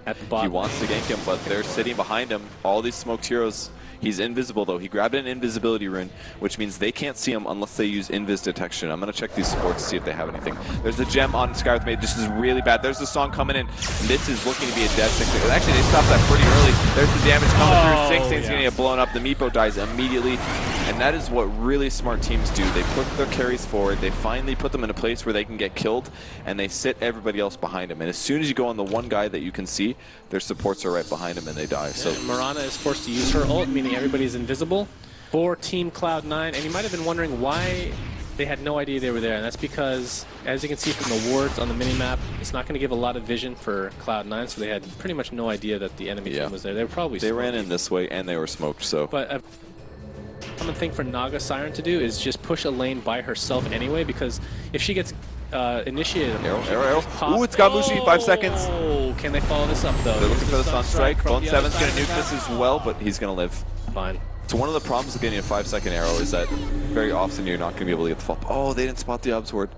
Speaker 1: At the bottom.
Speaker 2: He wants to gank him, but they're sitting behind him. All these smoked heroes. He's invisible, though. He grabbed an invisibility rune, which means they can't see him unless they use invis detection. I'm going to check these supports to see if they have anything. There's a gem on Skywrath Mage. This is really bad. There's the song coming in. This is looking to be a dead Sing. Actually, they stopped that pretty early. There's the damage coming through. Sing's going to get blown up. The Meepo dies immediately. And that is what really smart teams do. They put their carries forward. They finally put them in a place where they can get killed, and they sit everybody else behind them. And as soon as you go on the one guy that you can see, their supports are right behind him, and they die. So
Speaker 1: Mirana is forced to use her ult, meaning everybody's invisible for Team Cloud9. And you might have been wondering why they had no idea they were there. And that's because, as you can see from the wards on the minimap, it's not going to give a lot of vision for Cloud9, so they had pretty much no idea that the enemy team was there. They were probably
Speaker 2: they ran in this way, and they were smoked. So,
Speaker 1: but a common thing for Naga Siren to do is just push a lane by herself anyway, because if she gets initiated,
Speaker 2: arrow. Ooh, it's got Mushi, 5 seconds.
Speaker 1: Oh, can they follow this up though?
Speaker 2: They're looking for the
Speaker 1: Sun
Speaker 2: Sunstrike.
Speaker 1: from
Speaker 2: Bone
Speaker 1: the other
Speaker 2: 7's going
Speaker 1: side
Speaker 2: to
Speaker 1: of the
Speaker 2: nuke this
Speaker 1: map.
Speaker 2: as well, but he's going to live.
Speaker 1: Fine.
Speaker 2: So one of the problems of getting a 5-second arrow is that very often you're not going to be able to get the fall. Oh, they didn't spot the Obs ward.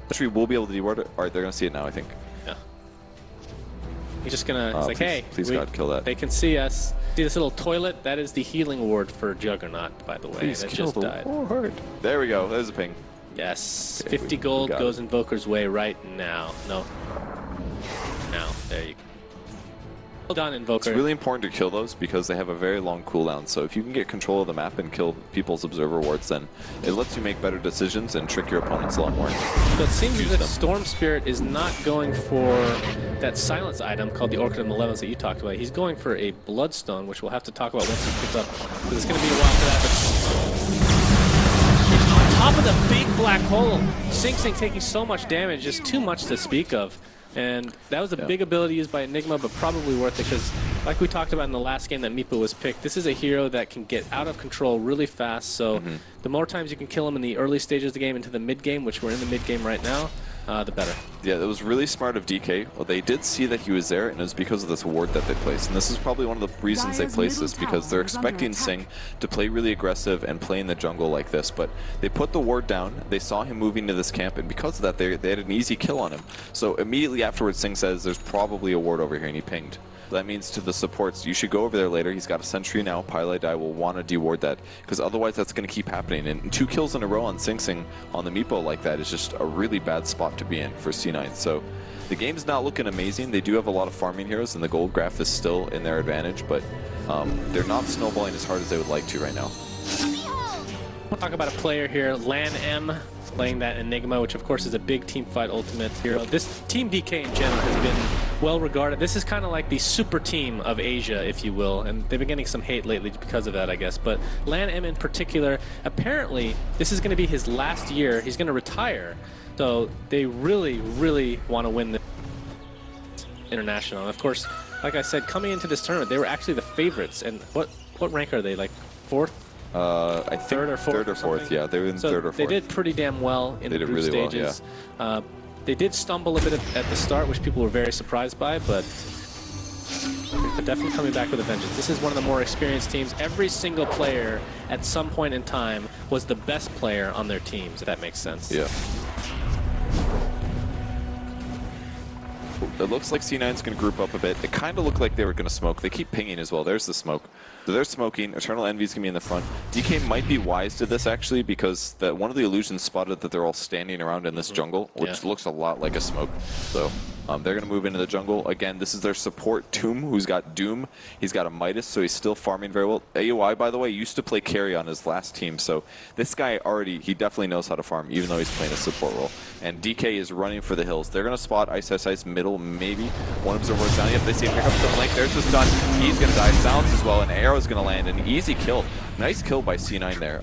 Speaker 2: Actually, we'll be able to deward it. All right, they're going to see it now, I think.
Speaker 1: Yeah. He's just gonna. He's like,
Speaker 2: please,
Speaker 1: hey,
Speaker 2: please God, kill that.
Speaker 1: They can see us. See this little toilet? That is the healing ward for Juggernaut, by the way.
Speaker 2: Please
Speaker 1: that
Speaker 2: kill
Speaker 1: just
Speaker 2: the
Speaker 1: died.
Speaker 2: ward. There we go. There's a ping.
Speaker 1: Yes.
Speaker 2: Okay,
Speaker 1: 50
Speaker 2: we
Speaker 1: gold
Speaker 2: got
Speaker 1: goes
Speaker 2: it.
Speaker 1: Invoker's way right now. No. Now. There you go. Well done, Invoker.
Speaker 2: It's really important to kill those because they have a very long cooldown. So if you can get control of the map and kill people's observer wards, then it lets you make better decisions and trick your opponents a lot more.
Speaker 1: So it seems as if Storm Spirit is not going for that silence item called the Orchid of Malevolence that you talked about. He's going for a Bloodstone, which we'll have to talk about once he picks up, because it's going to be a while for that. But on top of the big black hole, Sing Sing taking so much damage, just too much to speak of. And that was a big ability used by Enigma, but probably worth it because, like we talked about in the last game that Meepo was picked, this is a hero that can get out of control really fast. So the more times you can kill him in the early stages of the game into the mid game, which we're in the mid game right now, the better. Yeah,
Speaker 2: that was really smart of DK. Well, they did see that he was there, and it was because of this ward that they placed. And this is probably one of the reasons they placed this, because they're expecting Sing to play really aggressive and play in the jungle like this. But they put the ward down, they saw him moving to this camp, and because of that, they had an easy kill on him. So immediately afterwards, Sing says, there's probably a ward over here, and he pinged. That means to the supports, you should go over there later. He's got a sentry now. Pylai Dai will want to deward that, because otherwise that's going to keep happening. And 2 kills in a row on Sing Sing on the Meepo like that is just a really bad spot to be in for C9. So the game's not looking amazing. They do have a lot of farming heroes, and the gold graph is still in their advantage, but they're not snowballing as hard as they would like to right now.
Speaker 1: We'll talk about a player here, Lan M, playing that Enigma, which of course is a big team fight ultimate hero. This Team DK in general has been well regarded. This is kind of like the super team of Asia, if you will, and they've been getting some hate lately because of that, I guess. But Lan M in particular, apparently this is going to be his last year. He's going to retire. So they really, really want to win this international. And of course, like I said, coming into this tournament, they were actually the favorites. And what rank are they? Like 4th?
Speaker 2: I think
Speaker 1: third or fourth.
Speaker 2: Yeah, they were in third or fourth.
Speaker 1: They did pretty damn well in the group
Speaker 2: really
Speaker 1: stages.
Speaker 2: Well, yeah.
Speaker 1: They did stumble a bit at the start, which people were very surprised by, but they're definitely coming back with a vengeance. This is one of the more experienced teams. Every single player at some point in time was the best player on their teams, if that makes sense.
Speaker 2: Yeah. It looks like C9's going to group up a bit. It kind of looked like they were going to smoke. They keep pinging as well. There's the smoke. So they're smoking. Eternal Envy's going to be in the front. DK might be wise to this, actually, because one of the illusions spotted that they're all standing around in this jungle, which looks a lot like a smoke. So they're going to move into the jungle. Again, this is their support, Tomb, who's got Doom. He's got a Midas, so he's still farming very well. AOI, by the way, used to play carry on his last team, so this guy he definitely knows how to farm, even though he's playing a support role. And DK is running for the hills. They're going to spot Ice middle, maybe. One observer is down. Yep, they see him. Here comes the flank. There's the stun. He's going to die. Silence as well, and Arrow's going to land. An easy kill. Nice kill by C9 there.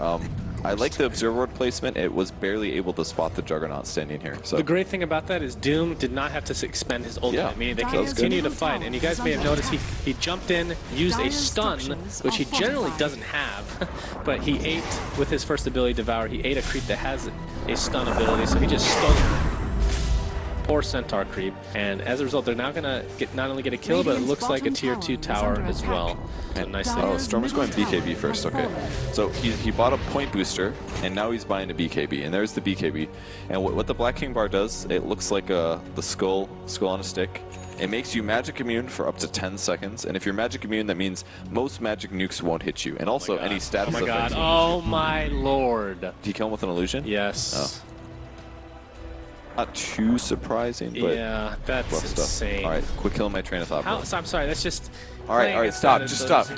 Speaker 2: I like the observer ward placement. It was barely able to spot the Juggernaut standing here. So
Speaker 1: the great thing about that is Doom did not have to expend his ultimate, meaning they can continue to fight. And you guys may have noticed he jumped in, used a stun, which he generally doesn't have, but he ate with his first ability, Devour. He ate a creep that has a stun ability, so he just stole poor Centaur creep, and as a result, they're now gonna not only get a kill, but it looks like a tier 2 tower as well. So nice thing.
Speaker 2: Oh, Stormer's going BKB first. Okay, so he bought a point booster, and now he's buying a BKB, and there's the BKB. And what the Black King bar does, it looks like the skull on a stick. It makes you magic immune for up to 10 seconds, and if you're magic immune, that means most magic nukes won't hit you, and also any status effects.
Speaker 1: Oh my lord! Did
Speaker 2: you kill him with an illusion?
Speaker 1: Yes.
Speaker 2: Oh. Not too surprising, but
Speaker 1: yeah, that's insane.
Speaker 2: All right, quit killing my train of thought.
Speaker 1: I'm sorry, that's just.
Speaker 2: All right, stop. Just stop.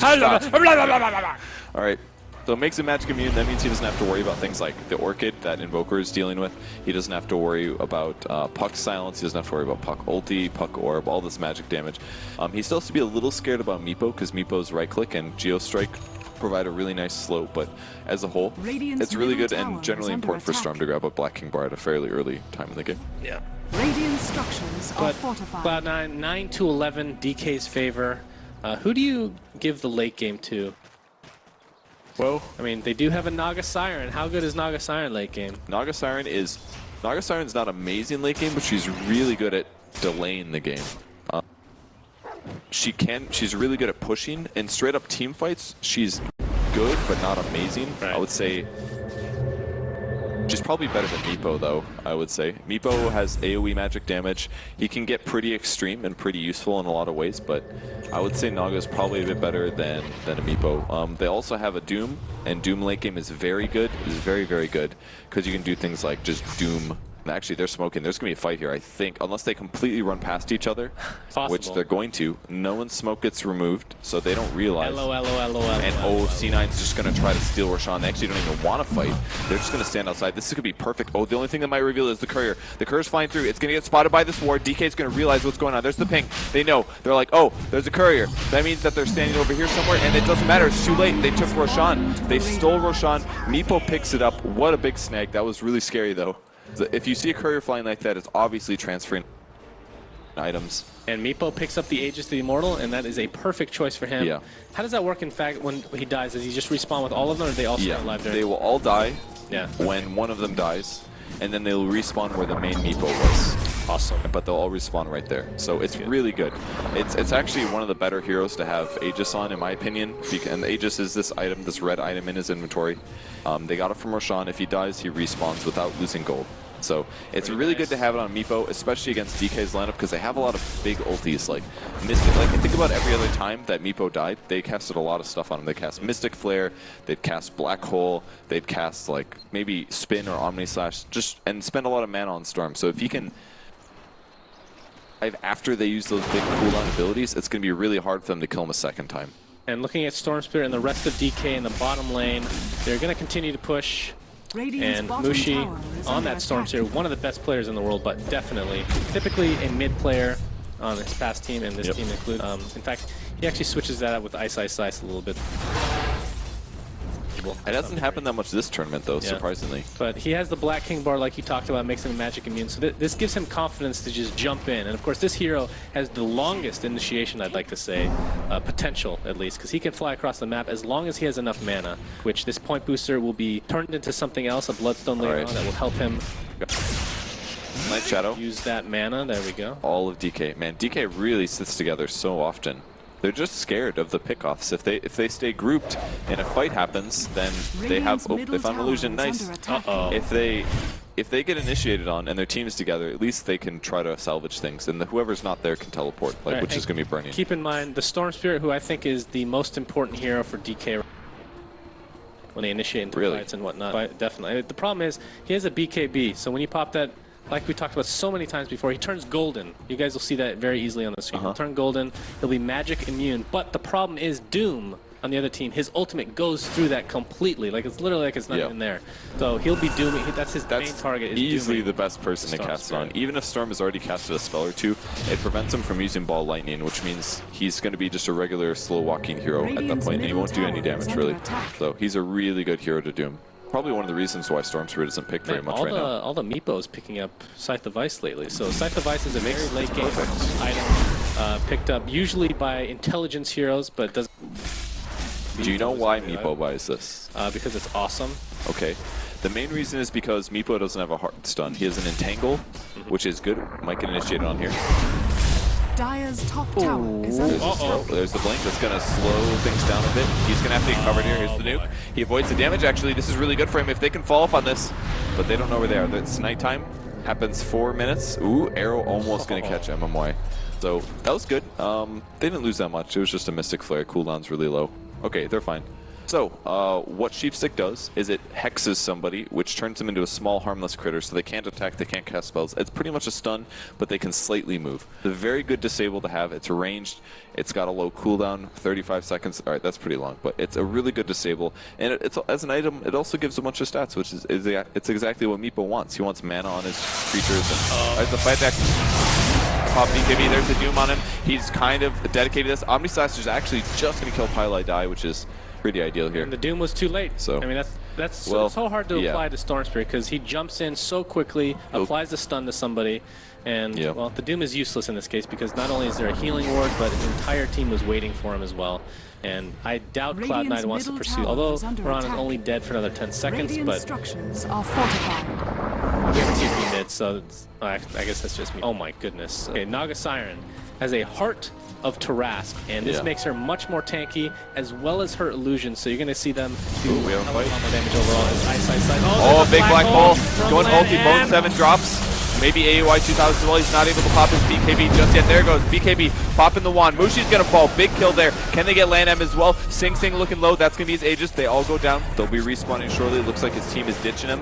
Speaker 2: All right. So it makes him magic immune. That means he doesn't have to worry about things like the Orchid that Invoker is dealing with. He doesn't have to worry about Puck Silence. He doesn't have to worry about Puck Ulti, Puck Orb, all this magic damage. He still has to be a little scared about Meepo, because Meepo's right-click and Geostrike provide a really nice slope, but as a whole, it's really good and generally important for Storm to grab a Black King bar at a fairly early time in the game.
Speaker 1: Yeah.
Speaker 3: Radiant structures are fortified.
Speaker 1: Cloud9, 9-11, DK's favor. Who do you give the late game to? Well, I mean, they do have a Naga Siren. How good is Naga Siren late game?
Speaker 2: Naga Siren's not amazing late game, but she's really good at delaying the game. She's really good at pushing, and straight up team fights, she's good, but not amazing. Right. I would say she's probably better than Meepo, though, I would say. Meepo has AoE magic damage. He can get pretty extreme and pretty useful in a lot of ways, but I would say Naga is probably a bit better than a Meepo. They also have a Doom, and Doom late game is very good. Is very, very good, because you can do things like just Doom Actually, they're smoking. There's going to be a fight here, I think, unless they completely run past each other, which they're going to. No one's smoke gets removed, so they don't realize. And C9's just going to try to steal Roshan. They actually don't even want to fight. They're just going to stand outside. This could be perfect. Oh, the only thing that might reveal is the courier. The courier's flying through. It's going to get spotted by this ward. DK's going to realize what's going on. There's the ping. They know. They're like, oh, there's a courier. That means that they're standing over here somewhere, and it doesn't matter. It's too late. They took Roshan. They stole Roshan. Meepo picks it up. What a big snag. That was really scary, though. If you see a courier flying like that, it's obviously transferring items.
Speaker 1: And Meepo picks up the Aegis to the Immortal, and that is a perfect choice for him.
Speaker 2: Yeah.
Speaker 1: How does that work, in fact, when he dies? Does he just respawn with all of them, or do they all stay alive during?
Speaker 2: They will all die
Speaker 1: Yeah.
Speaker 2: when one of them dies, and then they'll respawn where the main Meepo was.
Speaker 1: Awesome.
Speaker 2: But they'll all respawn right there. So it's really good. It's actually one of the better heroes to have Aegis on, in my opinion. And the Aegis is this item, this red item in his inventory. They got it from Roshan. If he dies, he respawns without losing gold. So it's really good to have it on Meepo, especially against DK's lineup, because they have a lot of big ultis like Mystic. Like, think about every other time that Meepo died, they casted a lot of stuff on him. They cast Mystic Flare, they'd cast Black Hole, they'd cast like maybe Spin or Omni Slash, and spend a lot of mana on Storm. So if he can, after they use those big cooldown abilities, it's going to be really hard for them to kill him a second time.
Speaker 1: And looking at Storm Spirit and the rest of DK in the bottom lane, they're going to continue to push. And Mushi on that Storm Spirit, one of the best players in the world, but definitely, typically a mid player on his past team and this team included. In fact, he actually switches that up with Ice Ice Ice a little bit.
Speaker 2: It hasn't happened that much this tournament, though, surprisingly.
Speaker 1: But he has the Black King bar, like you talked about, makes him magic immune. So this gives him confidence to just jump in. And of course, this hero has the longest initiation, I'd like to say, potential at least, because he can fly across the map as long as he has enough mana, which this point booster will be turned into something else, a Bloodstone later on, that will help him.
Speaker 2: Night Shadow.
Speaker 1: Use that mana. There we go.
Speaker 2: All of DK. Man, DK really sits together so often. They're just scared of the pickoffs. If they stay grouped and a fight happens, then they have they found illusion. Nice. If they get initiated on and their team's together, at least they can try to salvage things, and whoever's not there can teleport, like which is going to be Burning.
Speaker 1: Keep in mind the Storm Spirit, who I think is the most important hero for DK when they initiate into fights and whatnot. But definitely. The problem is he has a BKB, so when you pop that, like we talked about so many times before, he turns golden. You guys will see that very easily on the screen. He'll turn golden, he'll be magic immune, but the problem is Doom on the other team, his ultimate goes through that completely. Like, it's literally like it's not even there. So he'll be dooming. That's his main target. Is
Speaker 2: easily the best person to cast it on. Even if Storm has already casted a spell or two, it prevents him from using Ball Lightning, which means he's going to be just a regular slow walking hero at that point, and he won't do any damage really. So he's a really good hero to doom. Probably one of the reasons why Storm Spirit isn't picked very much right now.
Speaker 1: All the Meepo is picking up Scythe of Ice lately. So Scythe of Ice is a very late game item, picked up usually by intelligence heroes, but doesn't.
Speaker 2: Do you know why Meepo buys this?
Speaker 1: Because it's awesome.
Speaker 2: Okay. The main reason is because Meepo doesn't have a hard stun. He has an Entangle, which is good. Might get initiated on here.
Speaker 3: Dire's top tower is under attack.
Speaker 2: There's the blink. That's going to slow things down a bit. He's going to have to get covered here. Here's the nuke. He avoids the damage. Actually, this is really good for him if they can follow up on this. But they don't know where they are. It's nighttime. Happens 4 minutes. Ooh, arrow almost going to catch MMY. So that was good. They didn't lose that much. It was just a Mystic Flare. Cooldown's really low. Okay, they're fine. So, what Sheepstick does is it hexes somebody, which turns them into a small, harmless critter, so they can't attack, they can't cast spells. It's pretty much a stun, but they can slightly move. It's a very good disable to have. It's ranged. It's got a low cooldown, 35 seconds. All right, that's pretty long, but it's a really good disable. And it's as an item, it also gives a bunch of stats, which is it's exactly what Meepo wants. He wants mana on his creatures. And there's the fight back. Pop BKB, there's the Doom on him. He's kind of dedicated to this. Omni Slash is actually just going to kill Pylai Die, which is pretty ideal here.
Speaker 1: And the Doom was too late.
Speaker 2: So
Speaker 1: I mean, that's so hard to apply to Storm Spirit because he jumps in so quickly, applies the stun to somebody, and well, the Doom is useless in this case because not only is there a healing ward, but his entire team was waiting for him as well. And I doubt Cloud9 wants to pursue, although Ron is only dead for another 10 seconds, but
Speaker 3: structures are fortified.
Speaker 1: We have TP mid, so it's, I guess that's just me. Oh my goodness. Okay, Naga Siren has a Heart of Tarask, and this makes her much more tanky, as well as her illusion, so you're going to see them do a lot more damage overall. As Ice.
Speaker 2: Oh, big black hole. Going ulti, Bone 7 drops.
Speaker 4: Maybe AUI 2000 as well. He's not able to pop his BKB just yet. There goes BKB popping the wand. Mushi's gonna fall. Big kill there. Can they get Land M as well? Sing Sing looking low. That's gonna be his Aegis. They all go down.
Speaker 2: They'll be respawning shortly. It looks like his team is ditching him.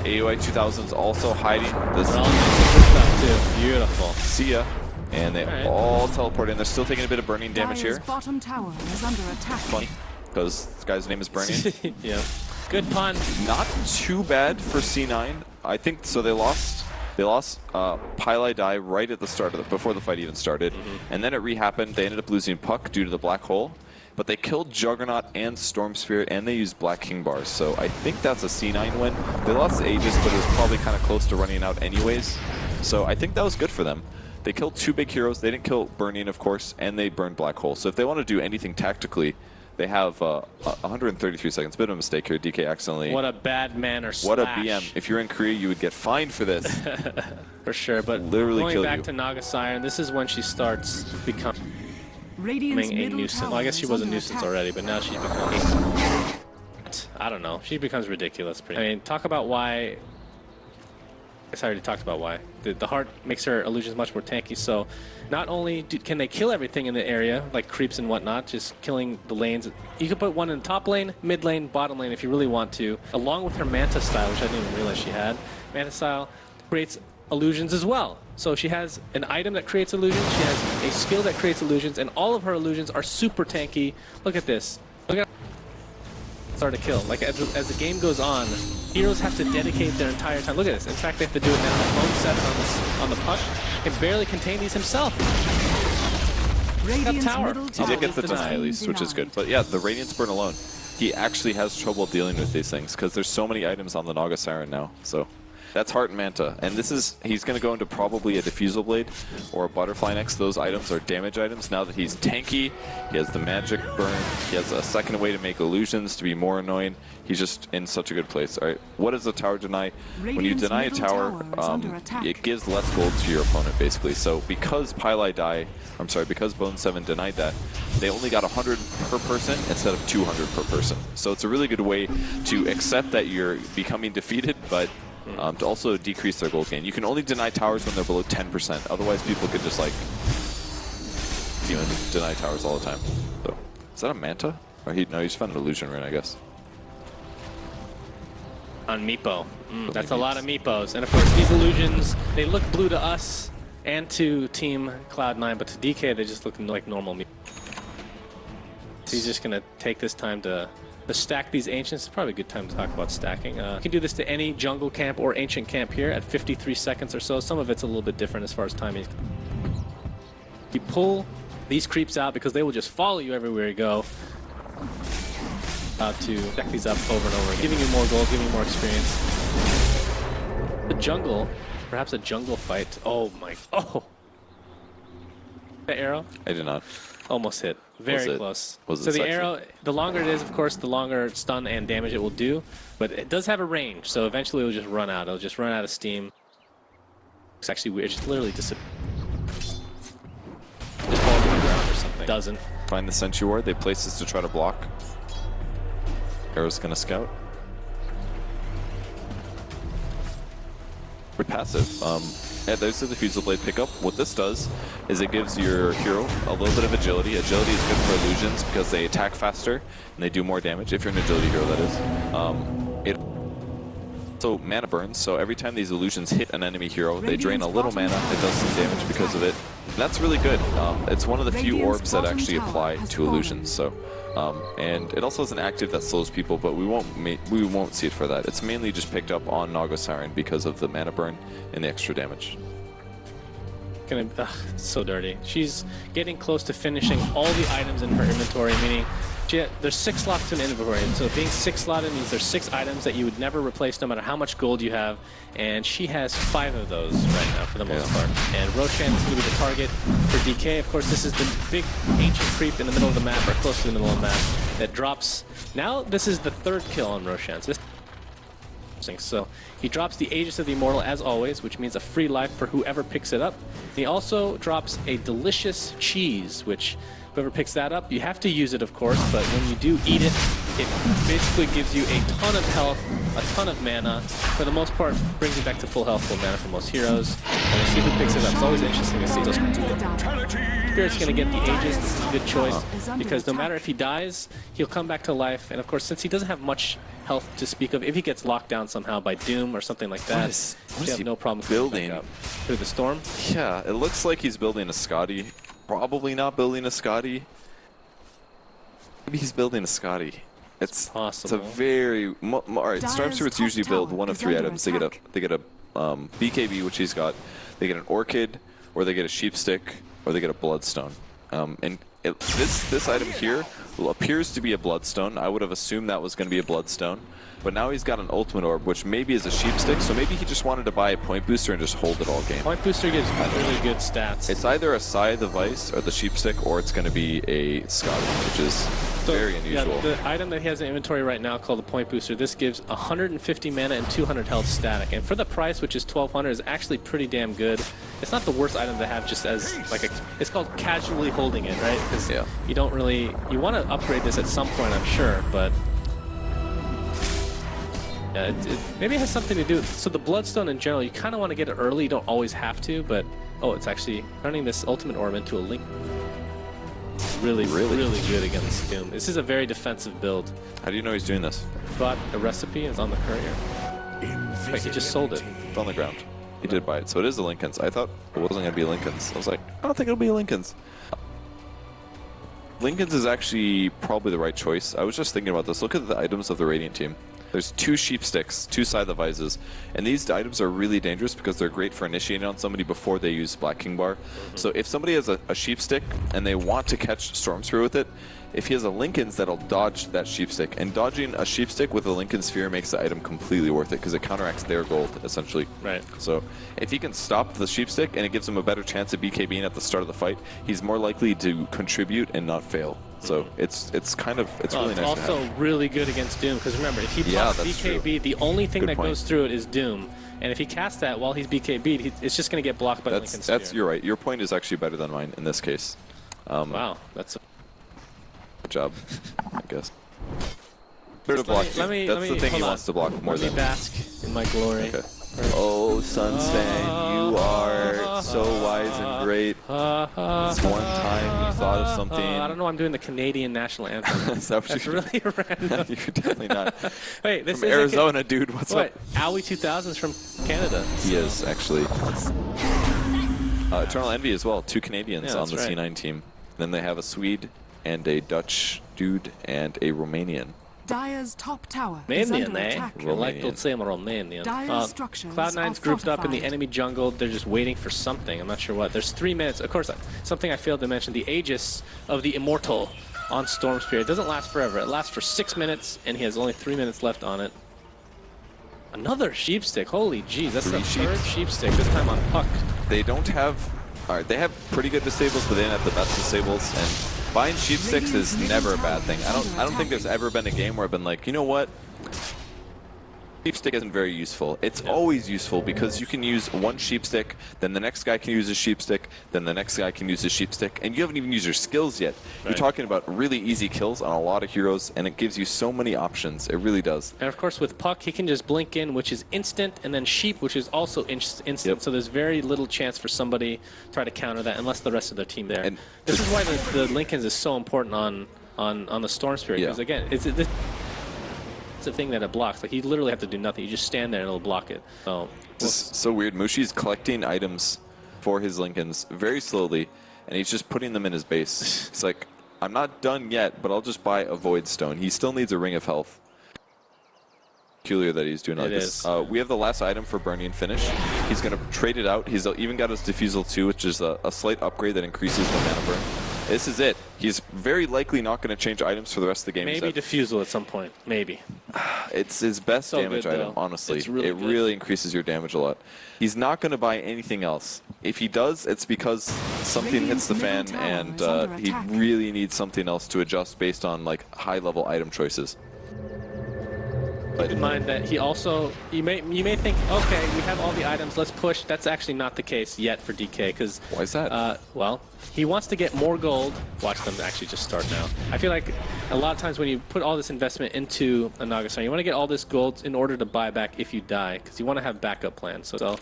Speaker 2: AUI 2000's also hiding. This
Speaker 1: They're all doing good stuff too. Beautiful.
Speaker 2: see ya. And they all teleport in. They're still taking a bit of burning damage
Speaker 3: Dire's
Speaker 2: here.
Speaker 3: bottom tower is under attack.
Speaker 2: Funny, because this guy's name is Burning.
Speaker 1: Yeah. Good pun.
Speaker 2: Not too bad for C9. I think so. They lost Pylai Die right at the start of before the fight even started, and then it re-happened. They ended up losing Puck due to the black hole, but they killed Juggernaut and Storm Spirit, and they used Black King bars. So I think that's a C9 win. They lost Aegis, but it was probably kind of close to running out anyways. So I think that was good for them. They killed two big heroes. They didn't kill Burning, of course, and they burned Black Hole. So if they want to do anything tactically, they have 133 seconds. Bit of a mistake here. DK accidentally.
Speaker 1: What a bad manner slash.
Speaker 2: What a BM. If you're in Korea, you would get fined for this.
Speaker 1: For sure, but
Speaker 2: Literally
Speaker 1: going
Speaker 2: kill
Speaker 1: back
Speaker 2: you.
Speaker 1: to Naga Siren, this is when she starts becoming
Speaker 3: Radiant's
Speaker 1: a
Speaker 3: middle
Speaker 1: nuisance.
Speaker 3: tower
Speaker 1: Well, I guess she
Speaker 3: is
Speaker 1: was a
Speaker 3: under
Speaker 1: nuisance
Speaker 3: attack.
Speaker 1: already, but now she becomes... I don't know. She becomes ridiculous. I mean, talk about why... I guess I already talked about why. The heart makes her illusions much more tanky, so not only can they kill everything in the area, like creeps and whatnot, just killing the lanes. You could put one in top lane, mid lane, bottom lane if you really want to, along with her Manta style, which I didn't even realize she had. Manta style creates illusions as well. So she has an item that creates illusions, she has a skill that creates illusions, and all of her illusions are super tanky. Look at this. Look at start to kill. Like as the game goes on, heroes have to dedicate their entire time. Look at this. In fact, they have to do it now. Bone set on the puck can barely contain these himself.
Speaker 3: Radiant's
Speaker 1: tower.
Speaker 3: middle
Speaker 2: He
Speaker 3: tower
Speaker 2: did get the
Speaker 3: is
Speaker 2: deny at least, which is good. But yeah, the Radiance Burn alone, he actually has trouble dealing with these things because there's so many items on the Naga Siren now. So that's Heart and Manta. And this is, he's going to go into probably a Diffusal Blade or a Butterfly next. Those items are damage items. Now that he's tanky, he has the Magic Burn, he has a second way to make illusions to be more annoying. He's just in such a good place. All right, what does the tower deny? When you
Speaker 3: Radiant's
Speaker 2: deny a
Speaker 3: middle
Speaker 2: tower,
Speaker 3: tower is under attack.
Speaker 2: it gives less gold to your opponent, basically. So because Pylai Die, I'm sorry, because Bone 7 denied that, they only got 100 per person instead of 200 per person. So it's a really good way to accept that you're becoming defeated, but to also decrease their gold gain. You can only deny towers when they're below 10%. Otherwise, people could just like deny towers all the time. So, is that a Manta? Or no, he's found an illusion rune, I guess.
Speaker 1: On Meepo. That's a lot of Meepos. And of course, these illusions, they look blue to us and to Team Cloud9, but to DK, they just look like normal Meepos. So he's just going to take this time to stack these ancients. It's probably a good time to talk about stacking. You can do this to any jungle camp or ancient camp here at 53 seconds or so. Some of it's a little bit different as far as timing. You pull these creeps out because they will just follow you everywhere you go. To stack these up over and over again, giving you more gold, giving you more experience. The jungle, perhaps a jungle fight. Oh my, oh! The arrow?
Speaker 2: I did not.
Speaker 1: Almost hit. Very
Speaker 2: it?
Speaker 1: close.
Speaker 2: Was it
Speaker 1: So the
Speaker 2: sexy?
Speaker 1: arrow, the longer it is, of course, the longer stun and damage it will do. But it does have a range, so eventually it'll just run out. It'll just run out of steam. It's actually weird. It's literally just falls to the ground or something. Doesn't.
Speaker 2: Find the Sentry Ward. They place this to try to block. Arrow's gonna scout. We're passive. Yeah, there's the Diffusal Blade pickup. What this does is it gives your hero a little bit of agility. Agility is good for illusions because they attack faster and they do more damage, if you're an agility hero, that is. It also mana burns, so every time these illusions hit an enemy hero, they drain a little mana. It does some damage because of it. And that's really good. It's one of the few orbs that actually apply to illusions. So, and it also has an active that slows people, but we won't see it for that. It's mainly just picked up on Naga Siren because of the mana burn and the extra damage.
Speaker 1: So dirty. She's getting close to finishing all the items in her inventory, meaning there's 6 slots to an inventory. So being 6 slotted means there's 6 items that you would never replace no matter how much gold you have. And she has 5 of those right now for the most part. And Roshan is going to be the target for DK. Of course, this is the big ancient creep in the middle of the map, or close to the middle of the map, that drops. Now this is the 3rd kill on Roshan. So he drops the Aegis of the Immortal as always, which means a free life for whoever picks it up. He also drops a delicious cheese, which whoever picks that up, you have to use it of course, but when you do eat it, it basically gives you a ton of health a ton of mana. For the most part, brings you back to full health, full mana for most heroes. And we'll see who picks it up. It's always interesting to see. So Spirit's going to get the Aegis. This is a good choice because no matter if he dies, he'll come back to life. And of course, since he doesn't have much health to speak of, if he gets locked down somehow by Doom or something like that,
Speaker 2: what
Speaker 1: you
Speaker 2: is
Speaker 1: have no problem building up through the storm.
Speaker 2: Yeah, it looks like he's building a Scotty. Probably not building a Scotty. Maybe he's building a Scotty. It's
Speaker 1: possible.
Speaker 2: It's a very all right. Storm Spirits usually build one of three items. They get a BKB, which he's got. They get an Orchid, or they get a Sheep Stick, or they get a Bloodstone. This item here appears to be a Bloodstone. I would have assumed that was going to be a Bloodstone. But now he's got an Ultimate Orb, which maybe is a Sheep Stick, so maybe he just wanted to buy a Point Booster and just hold it all game.
Speaker 1: Point Booster gives really good stats.
Speaker 2: It's either a Scythe of Ice or the Sheep Stick, or it's going to be a Scotty, which is very unusual.
Speaker 1: Yeah, the item that he has in inventory right now called the Point Booster, this gives 150 mana and 200 health static. And for the price, which is 1200, is actually pretty damn good. It's not the worst item to have just as like a, it's called casually holding it, right? Because you don't really, you want to upgrade this at some point, I'm sure, but yeah, maybe it has something to do. So the Bloodstone in general, you kind of want to get it early. You don't always have to, but it's actually turning this Ultimate Orb into a Link. Really good against Doom. This is a very defensive build.
Speaker 2: How do you know he's doing this?
Speaker 1: Bought a recipe and it's on the courier. Wait, he just sold it.
Speaker 2: It's on the ground. He did buy it, so it is a Lincoln's. I thought it wasn't going to be a Lincoln's. I was like, I don't think it'll be a Lincoln's. Lincoln's is actually probably the right choice. I was just thinking about this. Look at the items of the Radiant team. There's 2 Sheep Sticks, 2 Scythe of Ices, and these items are really dangerous because they're great for initiating on somebody before they use Black King Bar. So if somebody has a Sheep Stick and they want to catch Storm Sphere with it, if he has a Lincoln's, that'll dodge that Sheep Stick. And dodging a Sheep Stick with a Lincoln Sphere makes the item completely worth it because it counteracts their gold, essentially.
Speaker 1: Right.
Speaker 2: So if he can stop the Sheep Stick and it gives him a better chance of BKBing at the start of the fight, he's more likely to contribute and not fail. So it's really nice. It's
Speaker 1: also really good against Doom because remember, if he pops BKB, the only thing that goes through it is Doom. And if he casts that while he's BKB'd, it's just going to get blocked by the Lincoln Sphere.
Speaker 2: You're right. Your point is actually better than mine in this case.
Speaker 1: Wow, that's a
Speaker 2: good job, I guess. That's the thing he wants to block more than.
Speaker 1: Let me bask in my glory.
Speaker 2: Okay. Oh, Sunfang, you are so wise and great. This one time you thought of something.
Speaker 1: I don't know. I'm doing the Canadian national anthem.
Speaker 2: Is that what
Speaker 1: That's really random.
Speaker 2: You're definitely not.
Speaker 1: Wait, this
Speaker 2: from
Speaker 1: is
Speaker 2: Arizona, dude. What's up?
Speaker 1: Owie 2000 is from Canada.
Speaker 2: He is actually. Eternal Envy as well. 2 Canadians on the C9 team. Then they have a Swede and a Dutch dude and a Romanian.
Speaker 3: Dire's top tower is under attack.
Speaker 1: I like to say I'm Romanian.
Speaker 3: Dire's structures
Speaker 1: Cloud9's grouped up in the enemy jungle. They're just waiting for something. I'm not sure what. There's 3 minutes. Of course, something I failed to mention, the Aegis of the Immortal on Storm Spirit. It doesn't last forever. It lasts for 6 minutes, and he has only 3 minutes left on it. Another Sheep Stick. Holy jeez, that's the 3rd Sheep Stick, this time on Puck.
Speaker 2: They don't have... Alright, they have pretty good disables, but they don't have the best disables, and buying Sheep Sticks is never a bad thing. I don't think there's ever been a game where I've been like, you know what? Sheep Stick isn't very useful. It's always useful because you can use one Sheep Stick, then the next guy can use a Sheep Stick, then the next guy can use a Sheep Stick, and you haven't even used your skills yet. You're talking about really easy kills on a lot of heroes, and it gives you so many options. It really does.
Speaker 1: And of course with Puck, he can just blink in, which is instant, and then Sheep, which is also instant, so there's very little chance for somebody to try to counter that unless the rest of their team there. And this is why the Lincolns is so important on the Storm Spirit, because again, it's the thing that it blocks. Like, you literally have to do nothing. You just stand there and it'll block it. So
Speaker 2: it's so weird. Mushi's collecting items for his Lincolns very slowly, and he's just putting them in his base. It's like, I'm not done yet, but I'll just buy a Void Stone. He still needs a Ring of Health. Peculiar that he's doing like this. We have the last item for Burning Finish. He's going to trade it out. He's even got his Diffusal 2, which is a slight upgrade that increases the mana burn. This is it. He's very likely not going to change items for the rest of the game.
Speaker 1: Maybe Diffusal at some point. Maybe.
Speaker 2: It's his best damage item, honestly. It really increases your damage a lot. He's not going to buy anything else. If he does, it's because something hits the fan and he really needs something else to adjust based on like high-level item choices.
Speaker 1: Keep in mind that he also, you may think, okay, we have all the items, let's push. That's actually not the case yet for DK, because...
Speaker 2: Why is that?
Speaker 1: Well, he wants to get more gold. Watch them actually just start now. I feel like a lot of times when you put all this investment into a Naga Siren, you want to get all this gold in order to buy back if you die, because you want to have backup plans. So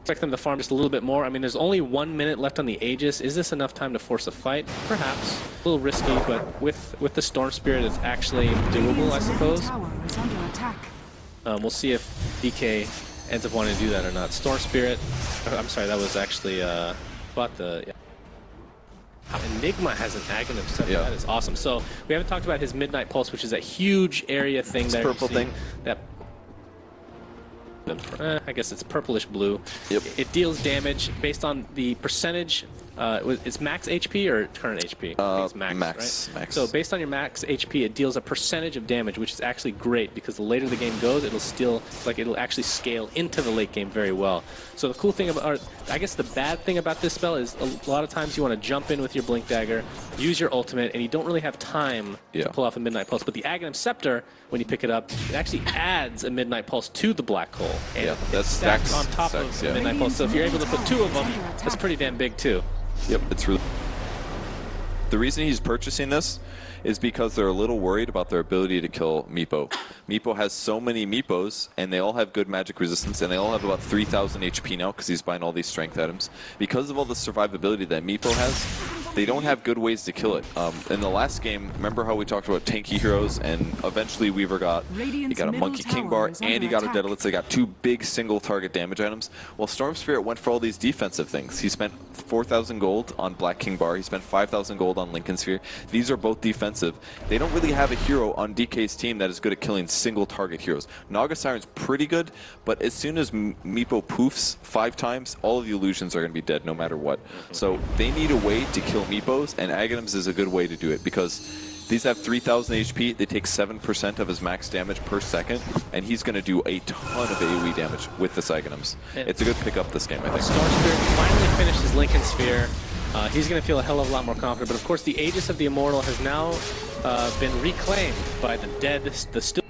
Speaker 1: expect them to farm just a little bit more. I mean, there's only 1 minute left on the Aegis. Is this enough time to force a fight? Perhaps. A little risky, but with the Storm Spirit, it's actually doable, I suppose.
Speaker 3: Tower is under attack.
Speaker 1: We'll see if DK ends up wanting to do that or not. Storm Spirit. I'm sorry, that was actually but the. Yeah. Enigma has an Aghanim set.
Speaker 2: Yeah.
Speaker 1: That is awesome. So we haven't talked about his Midnight Pulse, which is a huge area thing.
Speaker 2: It's
Speaker 1: there.
Speaker 2: purple thing.
Speaker 1: That. I guess it's purplish blue.
Speaker 2: Yep.
Speaker 1: It deals damage based on the percentage. It's max HP or current HP? I think it's max, right?
Speaker 2: Max.
Speaker 1: So based on your max HP, it deals a percentage of damage, which is actually great because the later the game goes, it'll actually scale into the late game very well. So the cool thing about, or I guess the bad thing about this spell is a lot of times you want to jump in with your Blink Dagger, use your ultimate, and you don't really have time to pull off a Midnight Pulse. But the Aghanim Scepter, when you pick it up, it actually adds a Midnight Pulse to the Black Hole. And
Speaker 2: that's
Speaker 1: stacks on top of Midnight Pulse. So if you're able to put 2 of them, that's pretty damn big too.
Speaker 2: Yep, it's really... The reason he's purchasing this is because they're a little worried about their ability to kill Meepo. Meepo has so many Meepos, and they all have good magic resistance, and they all have about 3,000 HP now because he's buying all these strength items. Because of all the survivability that Meepo has, they don't have good ways to kill it. In the last game, remember how we talked about tanky heroes, and eventually Weaver got a Monkey King Bar, and he got a Daedalus. They got 2 big single target damage items. Well, Storm Spirit went for all these defensive things. He spent 4,000 gold on Black King Bar. He spent 5,000 gold on Lincoln Sphere. These are both defensive. They don't really have a hero on DK's team that is good at killing single target heroes. Naga Siren's pretty good, but as soon as Meepo poofs 5 times, all of the illusions are going to be dead no matter what. So they need a way to kill Meepos, and Aghanims is a good way to do it because these have 3,000 HP, they take 7% of his max damage per second, and he's going to do a ton of AoE damage with this Aghanims. It's a good pickup this game, I think.
Speaker 1: Storm Spirit finally finished his Lincoln Sphere. He's going to feel a hell of a lot more confident, but of course the Aegis of the Immortal has now been reclaimed by the dead, the still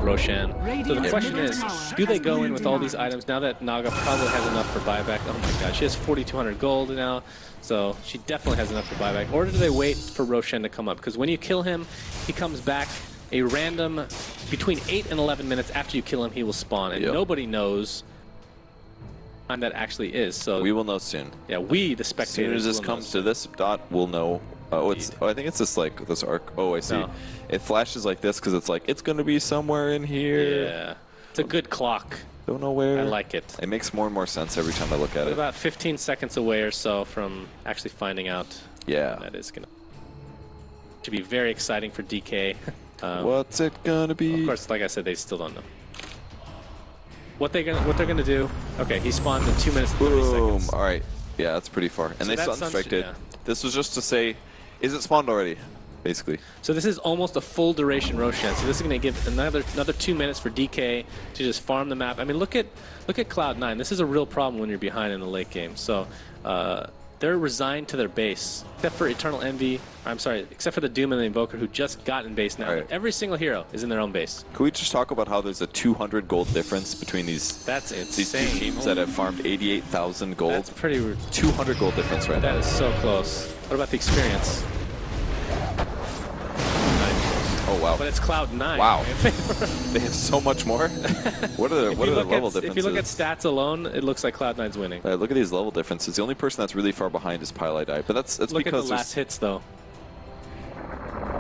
Speaker 1: Roshan. So the question is, do they go in with all these items now that Naga probably has enough for buyback? Oh my god, she has 4,200 gold now, so she definitely has enough for buyback. Or do they wait for Roshan to come up? Because when you kill him, he comes back a random, between 8 and 11 minutes after you kill him, he will spawn, and nobody knows when that actually is. So
Speaker 2: we will know soon.
Speaker 1: Yeah, we, the
Speaker 2: As
Speaker 1: spectators,
Speaker 2: soon as this comes to this dot, we'll know. I think it's just like this arc. Oh, I see.
Speaker 1: No.
Speaker 2: It flashes like this because it's like, it's going to be somewhere in here.
Speaker 1: Yeah. It's a good clock.
Speaker 2: Don't know where.
Speaker 1: I like it.
Speaker 2: It makes more and more sense every time I look at it.
Speaker 1: About 15 seconds away or so from actually finding out.
Speaker 2: Yeah.
Speaker 1: That is going to... Should be very exciting for DK.
Speaker 2: What's it going to be?
Speaker 1: Of course, like I said, they still don't know. What they're gonna do? Okay, he spawned in 2 minutes and 30 seconds.
Speaker 2: All right. Yeah, that's pretty far. And
Speaker 1: So
Speaker 2: they sunstriked it.
Speaker 1: yeah.
Speaker 2: This was just to say, is it spawned already? Basically.
Speaker 1: So this is almost a full duration Roshan. So this is going to give another 2 minutes for DK to just farm the map. I mean, look at Cloud9. This is a real problem when you're behind in the late game. So they're resigned to their base, except for Eternal Envy. I'm sorry, except for the Doom and the Invoker, who just got in base now.
Speaker 2: Right.
Speaker 1: Every single hero is in their own base.
Speaker 2: Can we just talk about how there's a 200 gold difference between these?
Speaker 1: That's
Speaker 2: These 2
Speaker 1: insane.
Speaker 2: teams that have farmed 88,000 gold.
Speaker 1: That's pretty.
Speaker 2: 200 gold difference right
Speaker 1: That
Speaker 2: now.
Speaker 1: is so close. What about the experience?
Speaker 2: Oh wow.
Speaker 1: But it's Cloud9.
Speaker 2: Wow. They have so much more. What are the level differences?
Speaker 1: If you look at stats alone, it looks like Cloud9's winning.
Speaker 2: Look at these level differences. The only person that's really far behind is Pylai, but that's
Speaker 1: Look
Speaker 2: because
Speaker 1: at the last hits though.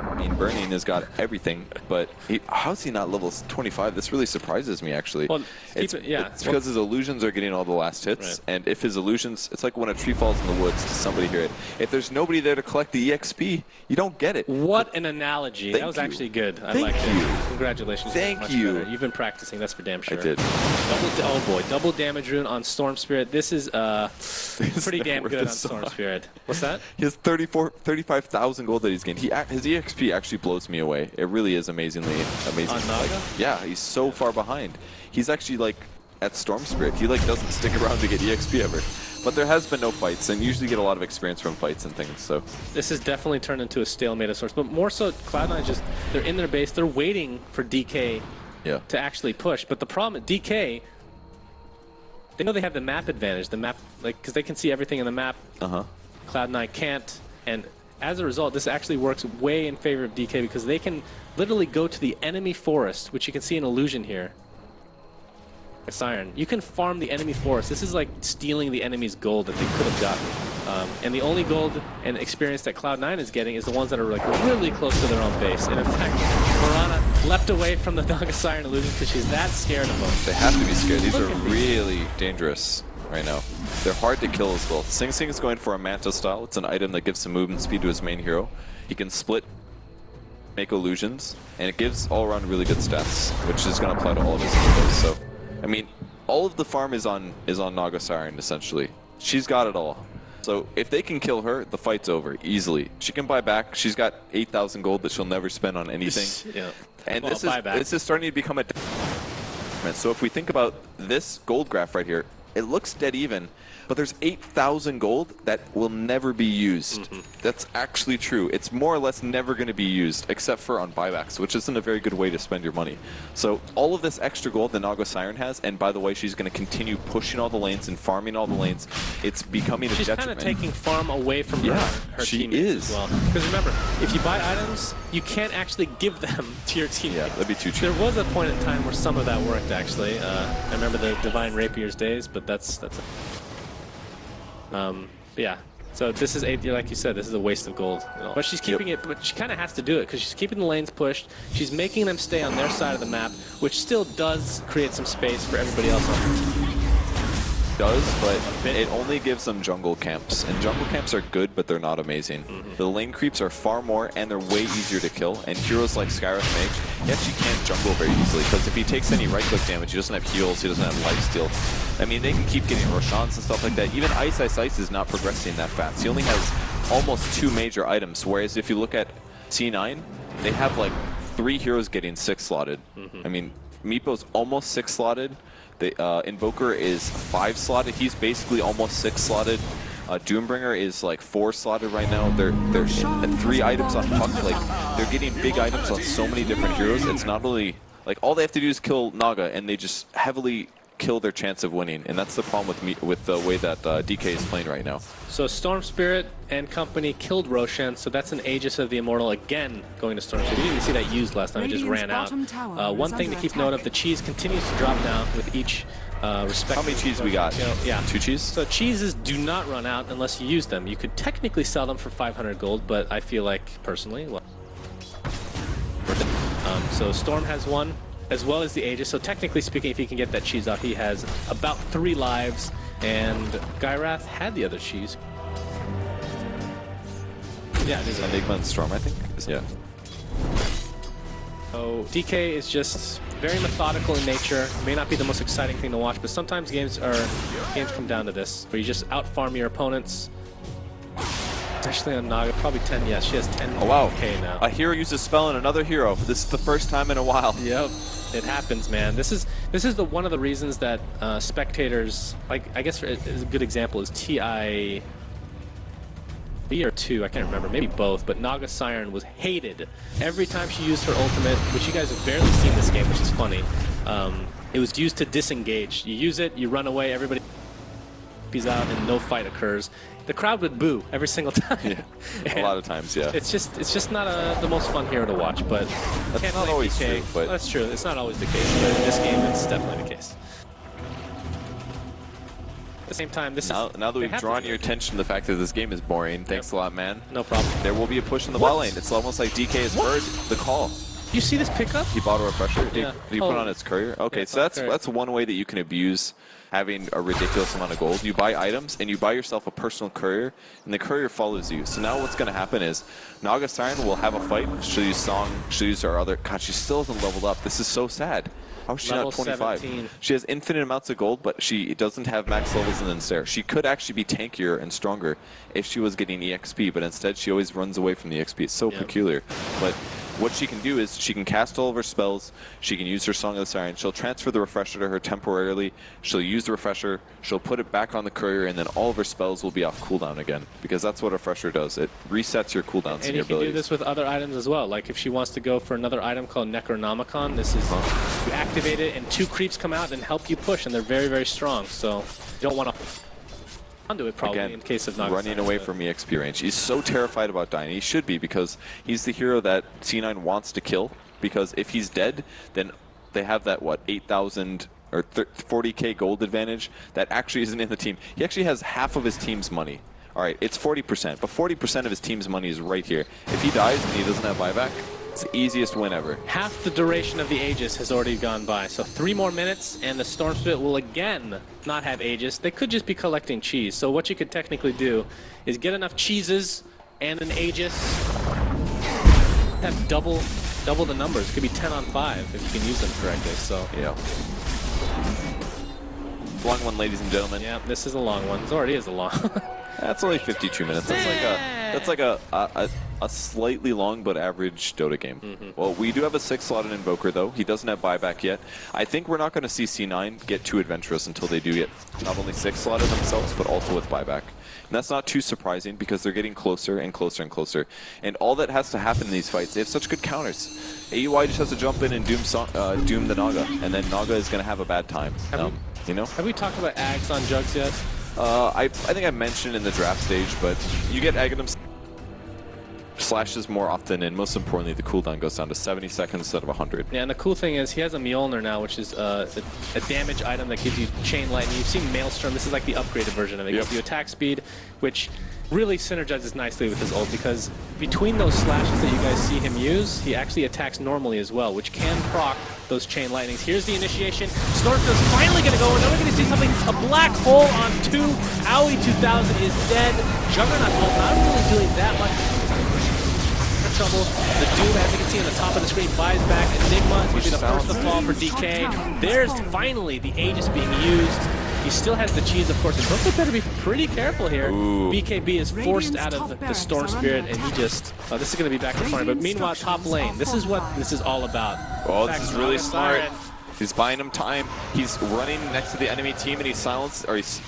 Speaker 2: I mean, Burning has got everything, but how's he not level 25? This really surprises me, actually.
Speaker 1: Well,
Speaker 2: it's because his illusions are getting all the last hits,
Speaker 1: Right.
Speaker 2: and if his illusions, it's like when a tree falls in the woods, does somebody hear it? If there's nobody there to collect the EXP, you don't get it.
Speaker 1: What an analogy.
Speaker 2: Thank
Speaker 1: That was
Speaker 2: you.
Speaker 1: actually good. I
Speaker 2: Thank
Speaker 1: liked
Speaker 2: you.
Speaker 1: it. Congratulations.
Speaker 2: Thank
Speaker 1: Much
Speaker 2: you.
Speaker 1: better. You've been practicing, that's for damn sure.
Speaker 2: I did.
Speaker 1: Oh boy, double damage rune on Storm Spirit. This is pretty damn
Speaker 2: worth
Speaker 1: good
Speaker 2: it
Speaker 1: on
Speaker 2: so
Speaker 1: Storm
Speaker 2: much.
Speaker 1: Spirit. What's that?
Speaker 2: He has 35,000 gold that he's gained. His EXP actually blows me away. It really is amazing.
Speaker 1: On Naga?
Speaker 2: Yeah, he's so far behind. He's actually like at Storm Spirit. He like doesn't stick around to get EXP ever. But there has been no fights, and you usually get a lot of experience from fights and things, so.
Speaker 1: This has definitely turned into a stalemate of sorts, but more so Cloud9 just, they're in their base, they're waiting for DK
Speaker 2: Yeah.
Speaker 1: to actually push. But the problem at DK, they know they have the map advantage, because they can see everything in the map. Cloud9 can't, and as a result, this actually works way in favor of DK because they can literally go to the enemy forest, which you can see in Illusion here. Siren, you can farm the enemy forest. This is like stealing the enemy's gold that they could have gotten. And the only gold and experience that Cloud9 is getting is the ones that are like really close to their own base. And in fact, Mirana leapt away from the Naga Siren Illusion because she's that scared of them.
Speaker 2: They have to be scared. These are really dangerous right now. They're hard to kill as well. Sing Sing is going for a Manta style. It's an item that gives some movement speed to his main hero. He can split, make illusions, and it gives all around really good stats, which is going to apply to all of his heroes. So, I mean, all of the farm is on Naga Siren essentially. She's got it all. So if they can kill her, the fight's over easily. She can buy back. She's got 8,000 gold that she'll never spend on anything.
Speaker 1: Yeah.
Speaker 2: And
Speaker 1: Well,
Speaker 2: this is starting to become a. So if we think about this gold graph right here, it looks dead even, but there's 8,000 gold that will never be used. That's actually true. It's more or less never going to be used, except for on buybacks, which isn't a very good way to spend your money. So all of this extra gold that Naga Siren has, and by the way, she's going to continue pushing all the lanes and farming all the lanes. It's becoming a detriment.
Speaker 1: She's kind of taking farm away from her
Speaker 2: she
Speaker 1: teammates
Speaker 2: is.
Speaker 1: as well. Because remember, if you buy items, you can't actually give them to your teammates.
Speaker 2: Yeah, that'd be too cheap.
Speaker 1: There was a point in time where some of that worked, actually. I remember the Divine Rapier's days, but that's yeah. So this is, like you said, this is a waste of gold. You know? But she's keeping it, but she kind of has to do it because she's keeping the lanes pushed. She's making them stay on their side of the map, which still does create some space for everybody else on her team.
Speaker 2: Does, but it only gives them jungle camps. And jungle camps are good, but they're not amazing. The lane creeps are far more, and they're way easier to kill. And heroes like Skywrath Mage, he actually can't jungle very easily, because if he takes any right-click damage, he doesn't have heals, he doesn't have lifesteal. I mean, they can keep getting Roshans and stuff like that. Even Ice Ice Ice is not progressing that fast. He only has almost 2 major items, whereas if you look at C9, they have like 3 heroes getting 6 slotted. I mean, Meepo's almost 6 slotted. The Invoker is 5 slotted. He's basically almost 6 slotted. Doombringer is like 4 slotted right now. They're 3 items on Puck. Like, they're getting big items on so many different heroes. It's not really like all they have to do is kill Naga, and they just heavily kill their chance of winning. And that's the problem with the way that DK is playing right now.
Speaker 1: So Storm Spirit and company killed Roshan, so that's an Aegis of the Immortal again going to Storm Spirit. We didn't even see that used last time, it just ran out. One thing to keep note of, the cheese continues to drop down with each respective...
Speaker 2: How many cheese we got?
Speaker 1: Yeah.
Speaker 2: 2 cheese?
Speaker 1: So cheeses do not run out unless you use them. You could technically sell them for 500 gold, but I feel like, personally... Well, so Storm has 1, as well as the Aegis. So technically speaking, if he can get that cheese off, he has about 3 lives, and Gyrath had the other cheese. Yeah, it is
Speaker 2: Enigma and Storm, I think. Yeah.
Speaker 1: So DK is just very methodical in nature. May not be the most exciting thing to watch, but sometimes games come down to this, where you just out-farm your opponents. Especially on Naga, probably 10. Yes, she has 10.
Speaker 2: Oh wow!
Speaker 1: K now.
Speaker 2: A hero uses spell on another hero. This is the first time in a while.
Speaker 1: Yep, it happens, man. This is one of the reasons that spectators, like, I guess a good example is TI or 2, I can't remember, maybe both, but Naga Siren was hated every time she used her ultimate, which you guys have barely seen this game, which is funny. It was used to disengage. You use it, you run away, everybody is out, and no fight occurs. The crowd would boo every single time.
Speaker 2: Yeah, a lot of times, yeah.
Speaker 1: It's just not the most fun hero to watch, but
Speaker 2: that's not always true. But
Speaker 1: that's true. It's not always the case, but in this game, it's definitely the case. At the same time,
Speaker 2: now that we've drawn your attention to the fact that this game is boring, thanks a lot, man.
Speaker 1: No problem.
Speaker 2: There will be a push in the bot lane. It's almost like DK has heard the call.
Speaker 1: You see this pickup?
Speaker 2: He bought a refresher.
Speaker 1: Yeah.
Speaker 2: Did he put on his courier? Okay,
Speaker 1: yeah,
Speaker 2: so that's one way that you can abuse having a ridiculous amount of gold. You buy items, and you buy yourself a personal courier, and the courier follows you. So now what's going to happen is Naga Siren will have a fight. She'll use Song, she'll use her other... God, she still hasn't leveled up. This is so sad. How is she not 25?
Speaker 1: 17.
Speaker 2: She has infinite amounts of gold, but she doesn't have max levels in Ensnare. She could actually be tankier and stronger if she was getting EXP, but instead she always runs away from the EXP. It's so peculiar. But what she can do is she can cast all of her spells, she can use her Song of the Siren, she'll transfer the refresher to her temporarily, she'll use the refresher, she'll put it back on the courier, and then all of her spells will be off cooldown again. Because that's what a refresher does. It resets your cooldowns and
Speaker 1: And
Speaker 2: your
Speaker 1: you can
Speaker 2: abilities.
Speaker 1: do this with other items as well. Like if she wants to go for another item called Necronomicon, this is you activate it and 2 creeps come out and help you push, and they're very, very strong. So you don't want to onto it probably
Speaker 2: Again,
Speaker 1: in case of Naga
Speaker 2: running
Speaker 1: Silence,
Speaker 2: away
Speaker 1: but-
Speaker 2: from EXP range. He's so terrified about dying. He should be, because he's the hero that C9 wants to kill. Because if he's dead, then they have that, what, 8,000 or 40k gold advantage that actually isn't in the team. He actually has half of his team's money. All right, it's 40%, but 40% of his team's money is right here. If he dies and he doesn't have buyback, it's the easiest win ever.
Speaker 1: Half the duration of the Aegis has already gone by, so 3 more minutes, and the Storm Spirit will again not have Aegis. They could just be collecting cheese. So what you could technically do is get enough cheeses and an Aegis, have double the numbers. It could be 10 on 5 if you can use them correctly. So
Speaker 2: Yeah. Long one, ladies and gentlemen.
Speaker 1: yeah, this is a long one. It already is a long.
Speaker 2: That's only 52 minutes. That's like a slightly long but average Dota game. Well, we do have a 6-slotted Invoker, though. He doesn't have buyback yet. I think we're not going to see C9 get too adventurous until they do get not only 6-slotted themselves, but also with buyback. And that's not too surprising, because they're getting closer and closer and closer. And all that has to happen in these fights, they have such good counters. AUI just has to jump in and doom the Naga, and then Naga is going to have a bad time. You know?
Speaker 1: Have we talked about Ags on Jugs yet?
Speaker 2: I think I mentioned in the draft stage, but you get Aghanim slashes more often, and most importantly, the cooldown goes down to 70 seconds instead of 100.
Speaker 1: Yeah, and the cool thing is he has a Mjolnir now, which is a damage item that gives you chain lightning. You've seen Maelstrom. This is like the upgraded version of it. It gives you attack speed, which really synergizes nicely with his ult, because between those slashes that you guys see him use, he actually attacks normally as well, which can proc those chain lightnings. Here's the initiation. Stormfield's finally going to go, and now we're going to see something. A black hole on 2. Aoi 2000 is dead. Juggernaut ult not really doing that much trouble. The Doom, as you can see on the top of the screen, buys back. Enigma is going to be the first to fall for DK. There's finally the Aegis being used. He still has the cheese, of course, and Brooklyn better be pretty careful here.
Speaker 2: Ooh.
Speaker 1: BKB is forced out of the Storm Spirit, and he just... this is going to be back to front. But meanwhile, top lane, this is what this is all about.
Speaker 2: Oh,
Speaker 1: In
Speaker 2: this
Speaker 1: fact,
Speaker 2: is really
Speaker 1: Naga
Speaker 2: smart.
Speaker 1: Siren,
Speaker 2: He's buying him time. He's running next to the enemy team, and he's silenced, or he's,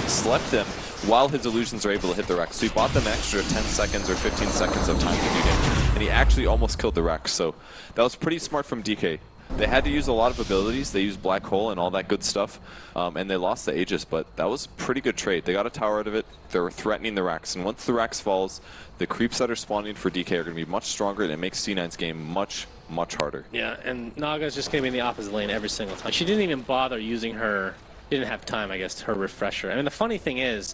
Speaker 2: slept them while his illusions are able to hit the Rex. So he bought them an extra 10 seconds or 15 seconds of time to do damage, and he actually almost killed the Rex. So that was pretty smart from DK. They had to use a lot of abilities. They used Black Hole and all that good stuff, and they lost the Aegis, but that was a pretty good trade. They got a tower out of it. They were threatening the Rax, and once the Rax falls, the creeps that are spawning for DK are going to be much stronger, and it makes C9's game much harder.
Speaker 1: Yeah, and Naga's just going to be in the opposite lane every single time. She didn't even bother using her... Didn't have time, I guess, her refresher. I mean, the funny thing is,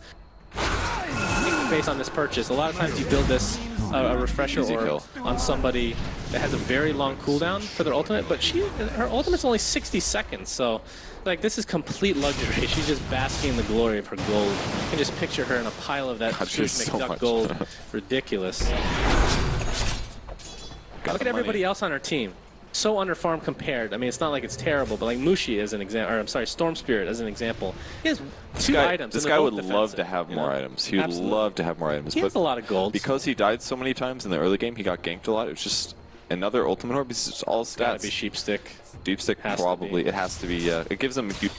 Speaker 1: based on this purchase, a lot of times you build this a refresher
Speaker 2: Easy
Speaker 1: or
Speaker 2: kill.
Speaker 1: on somebody that has a very long cooldown for their ultimate, but her ultimate's only 60 seconds, so like this is complete luxury. She's just basking in the glory of her gold. You can just picture her in a pile of that
Speaker 2: God,
Speaker 1: Scrooge
Speaker 2: she's so
Speaker 1: McDuck
Speaker 2: much.
Speaker 1: gold. Ridiculous. Look at everybody else on her team. So underfarmed compared. I mean, it's not like it's terrible, but like Mushi as an example, or I'm sorry, Storm Spirit as an example. He has 2 items.
Speaker 2: This
Speaker 1: and they're
Speaker 2: guy
Speaker 1: both
Speaker 2: would
Speaker 1: defensive,
Speaker 2: love to have
Speaker 1: you
Speaker 2: more
Speaker 1: know?
Speaker 2: items. He would
Speaker 1: Absolutely.
Speaker 2: love to have more items.
Speaker 1: He
Speaker 2: but
Speaker 1: has a lot of gold.
Speaker 2: because he died so many times in the early game, he got ganked a lot. It was just another ultimate orb. It's just all
Speaker 1: It's gotta
Speaker 2: stats.
Speaker 1: be sheep stick.
Speaker 2: Deep stick,
Speaker 1: Has to
Speaker 2: probably.
Speaker 1: be.
Speaker 2: It has to be. Yeah, it gives him huge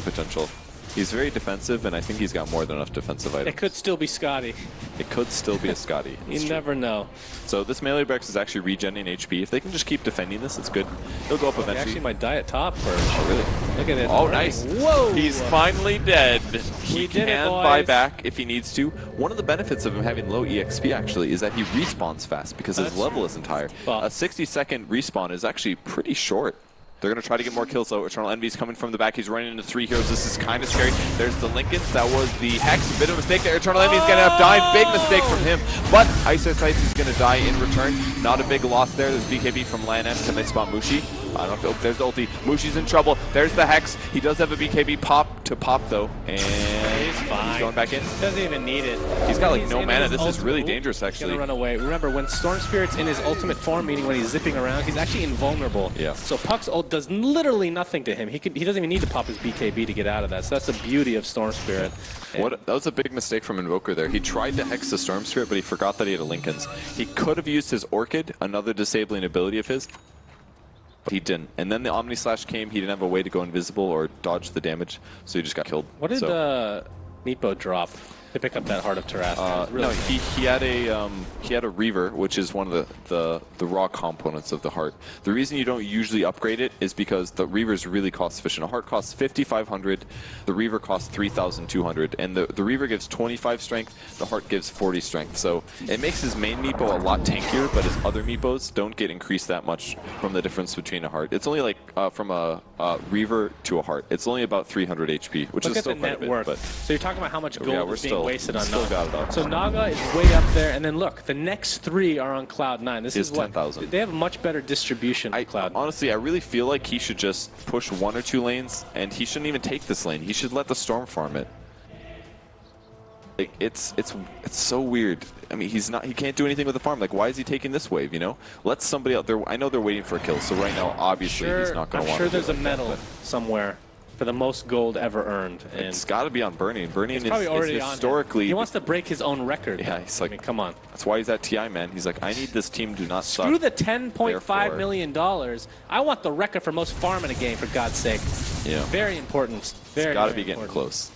Speaker 2: potential. He's very defensive, and I think he's got more than enough defensive items.
Speaker 1: It could still be Scotty.
Speaker 2: It could still be a Scotty.
Speaker 1: You
Speaker 2: It's true.
Speaker 1: never know.
Speaker 2: So this melee Brex is actually regenerating HP. If they can just keep defending this, it's good. He'll go up
Speaker 1: He
Speaker 2: eventually.
Speaker 1: actually might die at top first.
Speaker 2: Oh, really?
Speaker 1: Look at it.
Speaker 2: Oh, nice.
Speaker 1: Whoa!
Speaker 2: He's finally dead.
Speaker 1: We
Speaker 2: He
Speaker 1: did it,
Speaker 2: can
Speaker 1: boys.
Speaker 2: buy back if he needs to. One of the benefits of him having low EXP, actually, is that he respawns fast because his
Speaker 1: That's
Speaker 2: level isn't higher.
Speaker 1: Well-
Speaker 2: A 60-second respawn is actually pretty short. They're going to try to get more kills, though. Eternal Envy's coming from the back. He's running into 3 heroes. This is kind of scary. There's the Lincoln. That was the Hex. A bit of a mistake there. Eternal Envy's going to have died. Big mistake from him. But Ice is going to die in return. Not a big loss there. There's BKB from LAN-M. Can they spot Mushi? I don't know. Oh, there's the ulti. Mushi's in trouble. There's the Hex. He does have a BKB pop, though. And
Speaker 1: He's fine.
Speaker 4: He's going back in.
Speaker 1: Doesn't even need it.
Speaker 4: He's got like
Speaker 1: He's
Speaker 4: no
Speaker 1: in
Speaker 4: mana.
Speaker 1: his
Speaker 4: This is really
Speaker 1: ultimate-
Speaker 4: dangerous,
Speaker 1: He's
Speaker 4: actually.
Speaker 1: gonna run away. Remember, when Storm Spirit's in his ultimate form, meaning when he's zipping around, he's actually invulnerable.
Speaker 2: Yeah.
Speaker 1: So Puck's ult does literally nothing to him. He doesn't even need to pop his BKB to get out of that. So that's the beauty of Storm Spirit.
Speaker 2: That was a big mistake from Invoker there. He tried to hex the Storm Spirit, but he forgot that he had a Linken's. He could have used his Orchid, another disabling ability of his, but he didn't. And then the Omni Slash came, he didn't have a way to go invisible or dodge the damage, so he just got killed.
Speaker 1: What did
Speaker 2: So-
Speaker 1: Meepo drop to pick up that Heart of Terrastra?
Speaker 2: No, he had a Reaver, which is one of the raw components of the Heart. The reason you don't usually upgrade it is because the Reaver is really cost efficient. A Heart costs 5,500, the Reaver costs 3,200, and the Reaver gives 25 strength, the Heart gives 40 strength. So it makes his main Meepo a lot tankier, but his other Meepos don't get increased that much from the difference between a Heart. It's only like from a Reaver to a Heart. It's only about 300 HP, which
Speaker 1: Look
Speaker 2: is
Speaker 1: at
Speaker 2: still
Speaker 1: the
Speaker 2: quite a
Speaker 1: net
Speaker 2: bit.
Speaker 1: worth.
Speaker 2: But
Speaker 1: So you're talking about how much gold
Speaker 2: yeah,
Speaker 1: is
Speaker 2: we're
Speaker 1: being
Speaker 2: still
Speaker 1: wasted on
Speaker 2: still
Speaker 1: Naga.
Speaker 2: got it up.
Speaker 1: So Naga is way up there, and then look, the next three are on Cloud 9. This
Speaker 2: Is
Speaker 1: is what
Speaker 2: 10,000.
Speaker 1: they have a much better distribution. of Cloud 9.
Speaker 2: Honestly, I really feel like he should just push 1 or 2 lanes, and he shouldn't even take this lane. He should let the Storm farm it. Like, it's so weird. I mean, he can't do anything with the farm. Like, why is he taking this wave? You know, let somebody out there. I know they're waiting for a kill, so right now, obviously, he's not going to
Speaker 1: I'm
Speaker 2: want
Speaker 1: sure
Speaker 2: to.
Speaker 1: there's a medal somewhere for the most gold ever earned, and
Speaker 2: It's got to be on Burning. Burning
Speaker 1: it's
Speaker 2: is
Speaker 1: probably already on him.
Speaker 2: historically.
Speaker 1: He wants to break his own record.
Speaker 2: Yeah, he's like,
Speaker 1: I mean, come on.
Speaker 2: That's why he's at TI, man. He's like, I need this team to not suck.
Speaker 1: Screw the $10.5
Speaker 2: Therefore-
Speaker 1: million. I want the record for most farm in a game, for God's sake.
Speaker 2: Yeah,
Speaker 1: Very important. Very,
Speaker 2: got to
Speaker 1: very
Speaker 2: be getting
Speaker 1: important.
Speaker 2: close.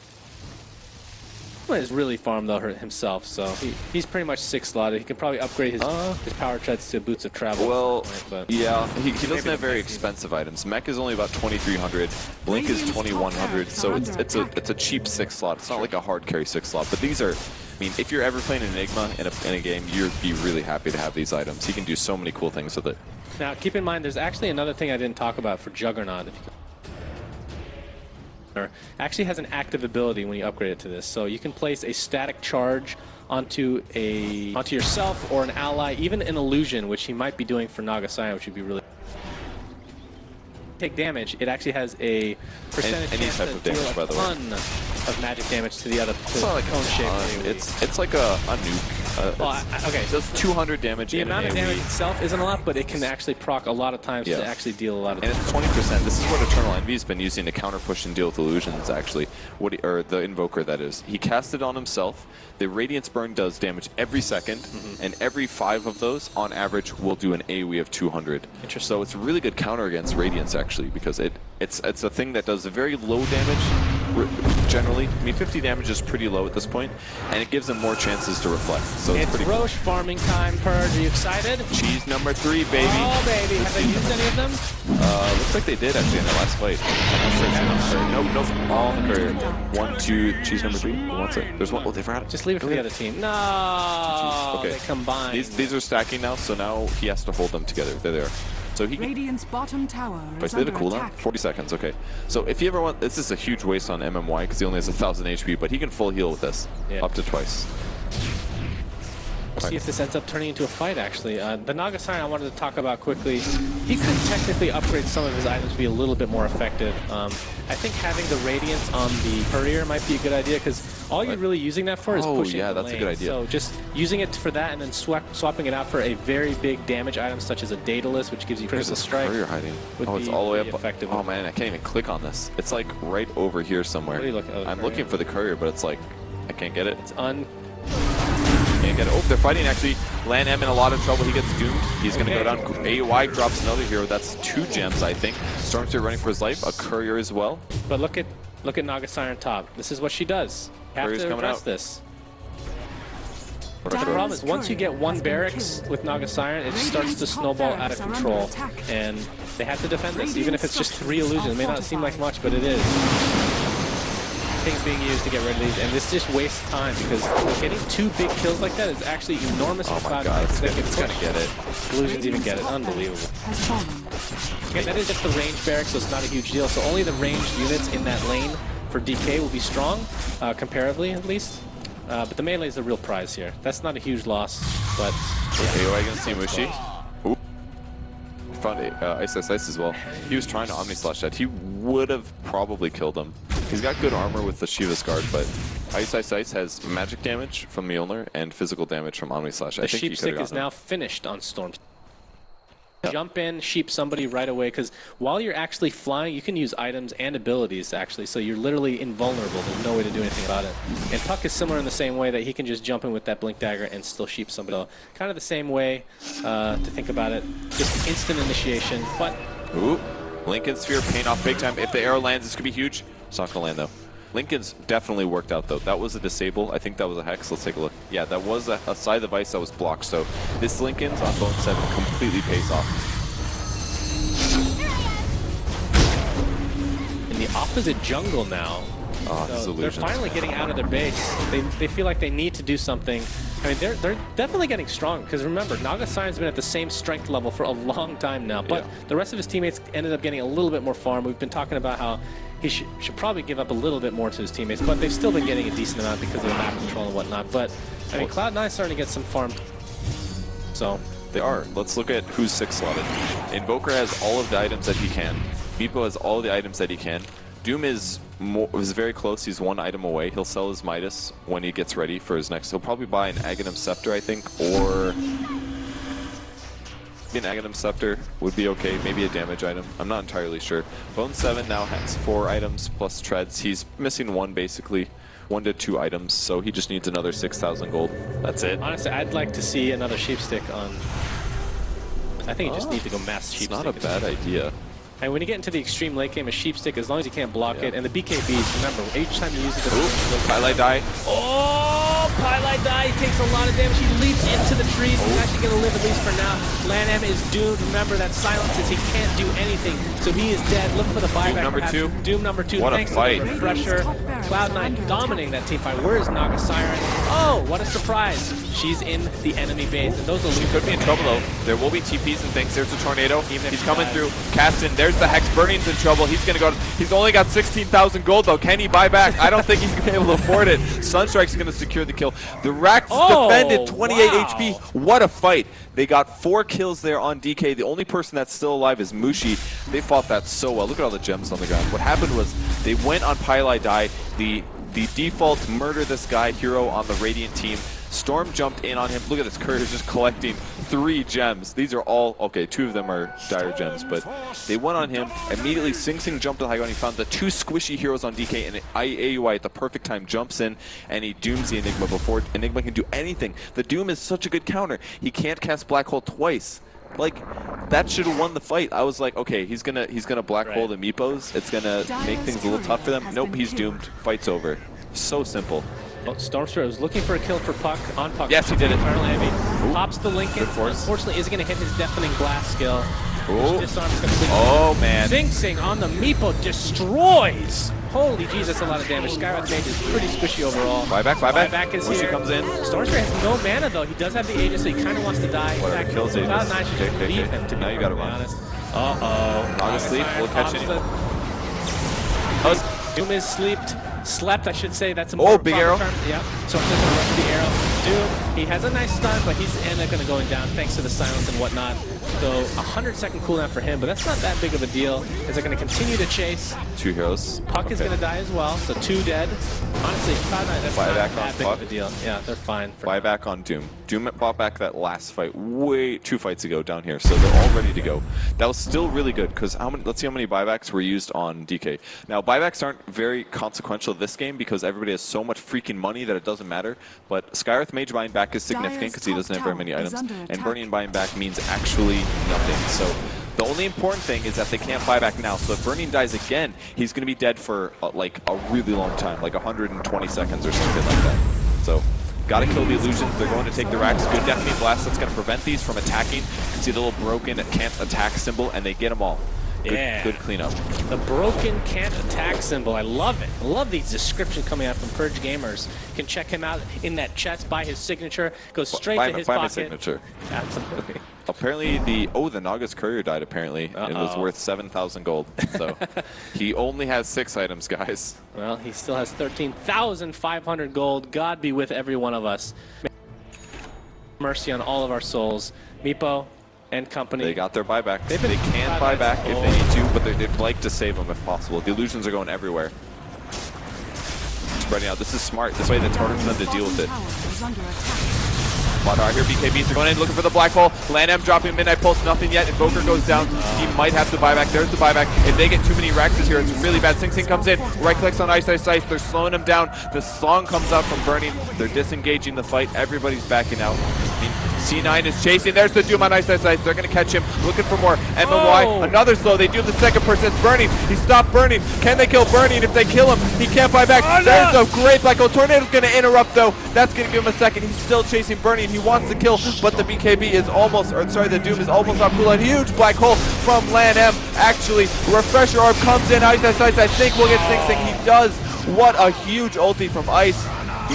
Speaker 1: He's really farmed though himself, so he's pretty much 6 slotted. He can probably upgrade his power treads to Boots of Travel.
Speaker 2: Well,
Speaker 1: at some point, but
Speaker 2: yeah, he doesn't
Speaker 1: Maybe
Speaker 2: have very
Speaker 1: the
Speaker 2: expensive items. Mech is only about 2,300, Blink is 2,100, so it's a cheap 6 slot. It's not like a hard carry 6 slot, but these are. I mean, if you're ever playing Enigma in a game, you'd be really happy to have these items. He can do so many cool things with it.
Speaker 1: Now, keep in mind, there's actually another thing I didn't talk about for Juggernaut. If you actually has an active ability when you upgrade it to this. So you can place a static charge onto yourself or an ally, even an illusion, which he might be doing for Naga Scion, which would be really. Take damage, it actually has a percentage
Speaker 2: Any
Speaker 1: chance
Speaker 2: type
Speaker 1: to
Speaker 2: of damage,
Speaker 1: deal a
Speaker 2: by the way.
Speaker 1: ton of magic damage to the other.
Speaker 2: It's not like a
Speaker 1: cone shape.
Speaker 2: ton. It's like a nuke.
Speaker 1: Well, okay.
Speaker 2: It does 200 damage.
Speaker 1: The
Speaker 2: in
Speaker 1: amount
Speaker 2: an
Speaker 1: of damage
Speaker 2: AoE.
Speaker 1: itself isn't a lot, but it can actually proc a lot of times
Speaker 2: Yeah.
Speaker 1: to actually deal a lot of
Speaker 2: And
Speaker 1: damage.
Speaker 2: it's 20%. This is what Eternal Envy has been using to counter push and deal with illusions, actually. Or the Invoker, that is. He cast it on himself. The Radiance Burn does damage every second, and every 5 of those, on average, will do an AoE of 200.
Speaker 1: Interesting.
Speaker 2: So it's a really good counter against Radiance, actually, because it's a thing that does a very low damage, generally. I mean, 50 damage is pretty low at this point, and it gives them more chances to reflect. So it's
Speaker 1: It's
Speaker 2: pretty
Speaker 1: Roche farming time, Purge. Are you excited?
Speaker 2: Cheese number 3, baby.
Speaker 1: Oh, baby. Have they used any of them?
Speaker 2: Looks like they did actually in their last fight. Nope. All on the courier. 1, 2, cheese number 3. Who wants it? There's one. Oh, they forgot it.
Speaker 1: Just leave it for the other team. No.
Speaker 2: Okay.
Speaker 1: They combine.
Speaker 2: These are stacking now, so now he has to hold them together. They're there. So he can.
Speaker 3: Radiant's bottom tower
Speaker 2: Wait,
Speaker 3: is
Speaker 2: they have a
Speaker 3: under
Speaker 2: cooldown?
Speaker 3: attack.
Speaker 2: 40 seconds, okay. So if you ever want, this is a huge waste on MMY because he only has 1,000 HP, but he can full heal with this,
Speaker 1: Yeah.
Speaker 2: up to twice.
Speaker 1: We'll see if this ends up turning into a fight, actually. The Naga Scion I wanted to talk about quickly. He could technically upgrade some of his items to be a little bit more effective. I think having the Radiance on the Courier might be a good idea, because all you're really using that for is
Speaker 2: Oh,
Speaker 1: pushing
Speaker 2: yeah,
Speaker 1: the
Speaker 2: that's a
Speaker 1: lane.
Speaker 2: good idea.
Speaker 1: So just using it for that and then swapping it out for a very big damage item, such as a Daedalus, which gives you
Speaker 2: Where's
Speaker 1: critical
Speaker 2: this
Speaker 1: strike.
Speaker 2: courier hiding?
Speaker 1: would
Speaker 2: Oh, it's
Speaker 1: be
Speaker 2: all the way
Speaker 1: really
Speaker 2: up.
Speaker 1: effective.
Speaker 2: Oh man, I can't even click on this. It's like right over here somewhere.
Speaker 1: What are you looking at?
Speaker 2: I'm looking for the courier, but it's like, I can't get it.
Speaker 1: It's
Speaker 2: Can't get it. Oh, they're fighting actually. Lan M in a lot of trouble. He gets doomed. He's going to go down. AY drops another hero. That's 2 gems, I think. Stormspirit running for his life. A courier as well.
Speaker 1: But look at Naga Siren top. This is what she does. You have
Speaker 2: Courier's
Speaker 1: to
Speaker 2: coming
Speaker 1: address
Speaker 2: out.
Speaker 1: this.
Speaker 2: What
Speaker 1: The
Speaker 2: about
Speaker 1: problem is once you get
Speaker 3: Courier
Speaker 1: one
Speaker 3: has been
Speaker 1: barracks
Speaker 3: killed.
Speaker 1: with Naga Siren, it starts to
Speaker 3: Radiant's top
Speaker 1: snowball out of
Speaker 3: barracks are under
Speaker 1: control.
Speaker 3: attack.
Speaker 1: And they have to defend this, even if it's just 3
Speaker 3: Radiant
Speaker 1: illusions. It may not seem like much, but it is. Things being used to get rid of these, and this just wastes time because getting 2 big kills like that is actually enormous.
Speaker 2: Oh
Speaker 1: for
Speaker 2: my
Speaker 1: Cloud9,
Speaker 2: god,
Speaker 1: because they
Speaker 2: it's
Speaker 1: can
Speaker 2: going to
Speaker 1: push.
Speaker 2: get it.
Speaker 1: Illusions even get it. Unbelievable.
Speaker 3: Has fallen.
Speaker 1: Again, that is just the range barracks, so it's not a huge deal. So only the ranged units in that lane for DK will be strong, comparatively at least. But the melee is the real prize here. That's not a huge loss, but
Speaker 2: Okay, AY against Mushi. Ooh. Found Ice as well. He was trying to Omni Slash that. He would have probably killed him. He's got good armor with the Shiva's Guard, but Ice Ice Ice has magic damage from Mjolnir and physical damage from Omni Slash. I
Speaker 1: The
Speaker 2: think
Speaker 1: sheep
Speaker 2: he
Speaker 1: stick
Speaker 2: could've
Speaker 1: is
Speaker 2: gotten
Speaker 1: now finished on Storm. Jump in, sheep somebody right away, because while you're actually flying, you can use items and abilities, actually, so you're literally invulnerable. There's no way to do anything about it. And Puck is similar in the same way that he can just jump in with that Blink Dagger and still sheep somebody. So kind of the same way to think about it. Just instant initiation, but...
Speaker 2: Ooh, Lincoln Sphere paying off big time. If the arrow lands, this could be huge. It's not going to land, though. Lincoln's definitely worked out, though. That was a disable. I think that was a hex. Let's take a look. Yeah, that was a side device that was blocked. So this Lincoln's on Bone 7 completely pays off.
Speaker 1: In the opposite jungle now. So they're finally getting out of their base. They feel like they need to do something. I mean, they're definitely getting strong, because remember, Naga Siren's been at the same strength level for a long time now, but the rest of his teammates ended up getting a little bit more farm. We've been talking about how he should probably give up a little bit more to his teammates, but they've still been getting a decent amount because of the map control and whatnot. But, I mean, Cloud9's starting to get some farm. So
Speaker 2: they are. Let's look at who's 6-slotted. Invoker has all of the items that he can. Meepo has all the items that he can. Doom is very close. He's one item away. He'll sell his Midas when he gets ready for his next. He'll probably buy an Aghanim Scepter, I think, or an Aghanim Scepter would be okay. Maybe a damage item. I'm not entirely sure. Bone 7 now has 4 items plus treads. He's missing 1 basically. 1 to 2 items, so he just needs another 6,000 gold. That's it.
Speaker 1: Honestly, I'd like to see another sheep stick on. I think you just need to go mass sheep
Speaker 2: stick.
Speaker 1: It's
Speaker 2: not a bad idea.
Speaker 1: And when you get into the extreme late game, a sheep stick, as long as you can't block it, and the BKBs, remember, each time you use it,
Speaker 2: Pylite die.
Speaker 1: Oh, Pylite die. He takes a lot of damage. He leaps into the trees. He's actually going to live at least for now. LanM is doomed. Remember, that silences. He can't do anything, so he is dead. Look for the buyback.
Speaker 2: Doom number 2.
Speaker 1: Doom number 2.
Speaker 2: What
Speaker 1: Thanks
Speaker 2: a fight.
Speaker 1: to the refresher. Cloud9 dominating that team fight. Where is Naga Siren? Oh, what a surprise. She's in the enemy base, and those
Speaker 4: She could be in trouble, though. There will be TPs and things. There's a tornado. He's coming through. Caston, there's the Hex. Burning's in trouble. He's going to go. He's only got 16,000 gold, though. Can he buy back? I don't think he's going to be able to afford it. Sunstrike's going to secure the kill. The Rax defended 28 HP. What a fight. They got 4 kills there on DK. The only person that's still alive is Mushi. They fought that so well. Look at all the gems on the ground. What happened was they went on Pylite Die. The default murder this guy hero on the Radiant team. Storm jumped in on him. Look at this Courier just collecting 3 gems. These are all, okay, 2 of them are dire gems, but they went on him. Immediately, Sing Sing jumped to the high ground. He found the 2 squishy heroes on DK, and AUI at the perfect time jumps in, and he dooms the Enigma before Enigma can do anything. The Doom is such a good counter. He can't cast Black Hole twice. Like, that should have won the fight. I was like, okay, he's gonna Black Hole the Meepos. It's gonna make things a little tough for them. Nope, he's doomed. Fight's over. So simple.
Speaker 1: Stormstorm was looking for a kill for Puck on Puck.
Speaker 2: Yes, he did it.
Speaker 1: Eternal Envy. Pops the Lincoln. Unfortunately, isn't going to hit his Deafening Blast skill. Disarms completely.
Speaker 2: Oh, man.
Speaker 1: Sing Sing on the Meepo destroys. Holy jeez, that's a lot of damage. Skywrath Mage is pretty squishy overall.
Speaker 2: Buyback.
Speaker 1: Buyback is
Speaker 2: Mushi
Speaker 1: here.
Speaker 2: comes in.
Speaker 1: Stormstorm has no mana, though. He does have the Aegis, so he kind of wants to die.
Speaker 2: Whatever, kills Aegis.
Speaker 1: Cloud9 should just leave him, to
Speaker 2: now
Speaker 1: be
Speaker 2: you gotta run.
Speaker 1: honest. Uh-oh.
Speaker 2: Naga sleep. We'll catch it.
Speaker 1: Doom is slept, I should say. That's a
Speaker 2: more big arrow.
Speaker 1: Term. Yeah. So I'm going to run the arrow. Doom, he has a nice stun, but he's end up going to going down thanks to the silence and whatnot. So 100-second cooldown for him, but that's not that big of a deal. Is they're going to continue to chase.
Speaker 2: 2 heroes.
Speaker 1: Puck is going to die as well, so 2 dead. Honestly, Cloud9, that's not that big of a deal. Yeah, they're fine.
Speaker 2: Buyback on Doom. Doom bought back that last fight 2 fights ago down here, so they're all ready to go. That was still really good, because let's see how many buybacks were used on DK. Now, buybacks aren't very consequential this game, because everybody has so much freaking money that it doesn't matter, but Skywrath Mage buying back is significant, because he doesn't have very many items, and Burning buying back means actually nothing. So the only important thing is that they can't buy back now. So if Burning dies again, he's going to be dead for like a really long time, like 120 seconds or something like that. So gotta kill the illusions. They're going to take the Rax. Good Deafening Blast that's going to prevent these from attacking. You can see the little broken can't attack symbol, and they get them all. Good cleanup.
Speaker 1: The broken can't attack symbol. I love it. I love these descriptions coming out from Purge Gamers. You can check him out in that chest by his signature. Goes straight to his pocket.
Speaker 2: My signature.
Speaker 1: Absolutely.
Speaker 2: Apparently the Naga's Courier died apparently. It was worth 7,000 gold. So he only has 6 items, guys.
Speaker 1: Well, he still has 13,500 gold. God be with every one of us. Mercy on all of our souls. Meepo and company.
Speaker 2: They got their buyback. They can buy back if they need to, but they'd like to save them if possible. The illusions are going everywhere. spreading out. This is smart. This way it's harder for them to deal with it.
Speaker 3: Tower is under attack.
Speaker 4: But here BKBs are going in looking for the black hole. LANM dropping Midnight Pulse, nothing yet. Invoker goes down. He might have to buy back. There's the buyback. If they get too many Rexes here, it's really bad. Sing Sing comes in, right clicks on Ice Ice Ice. They're slowing him down. The song comes out from Burning. They're disengaging the fight. Everybody's backing out. I mean, C9 is chasing. There's the Doom on Ice Ice Ice. They're going to catch him. Looking for more. MMY, another slow. They do the second person. It's Burning. He stopped Burning. Can they kill Burning? If they kill him, he can't buy back. There's a great Black Hole. Tornado's going to interrupt, though. That's going to give him a second. He's still chasing Burning. He wants to kill, but the BKB is almost, or sorry, the Doom is almost on cooldown. Huge Black Hole from LANM. Actually, Refresher Orb comes in. Ice Ice Ice, I think we'll get Sing Sing. He does. What a huge ulti from Ice.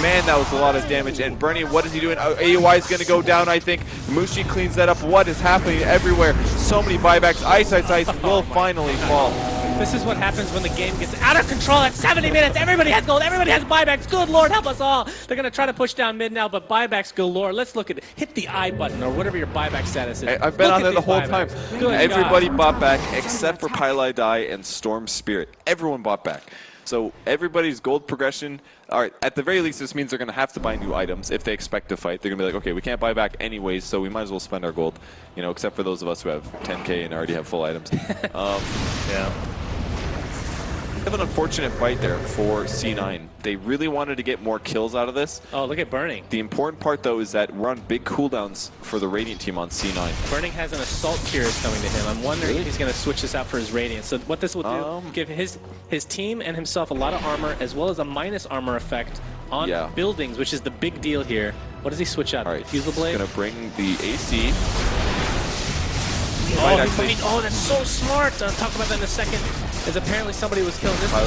Speaker 4: Man, that was a lot of damage. And Burning, what is he doing? AUI is going to go down, I think. Mushi cleans that up. What is happening everywhere? So many buybacks. Ice Ice Ice will finally fall.
Speaker 1: This is what happens when the game gets out of control at 70 minutes. Everybody has gold. Everybody has buybacks. Good Lord, help us all. They're going to try to push down mid now, but buybacks galore. Let's look at it. Hit the I button or whatever your buyback status is.
Speaker 2: I've been
Speaker 1: Look
Speaker 2: on there
Speaker 1: at
Speaker 2: the
Speaker 1: these
Speaker 2: whole
Speaker 1: buybacks.
Speaker 2: time.
Speaker 1: Good
Speaker 2: Everybody
Speaker 1: God.
Speaker 2: bought back except for Pylai Dai and Storm Spirit. Everyone bought back. So everybody's gold progression, all right, at the very least, this means they're going to have to buy new items if they expect to fight. They're going to be like, okay, we can't buy back anyways, so we might as well spend our gold, you know, except for those of us who have 10K and already have full items.
Speaker 1: Yeah.
Speaker 2: They have an unfortunate fight there for C9. They really wanted to get more kills out of this.
Speaker 1: Oh, look at Burning.
Speaker 2: The important part, though, is that we're on big cooldowns for the Radiant team on C9.
Speaker 1: Burning has an Assault Curious coming to him. I'm wondering if he's going to switch this out for his Radiant. So what this will do, give his team and himself a lot of armor, as well as a minus armor effect on buildings, which is the big deal here. What does he switch out?
Speaker 2: All right,
Speaker 1: Diffusal Blade?
Speaker 2: he's going to bring the AC.
Speaker 1: Oh, that's so smart. I'll talk about that in a second. As apparently somebody was killed. This is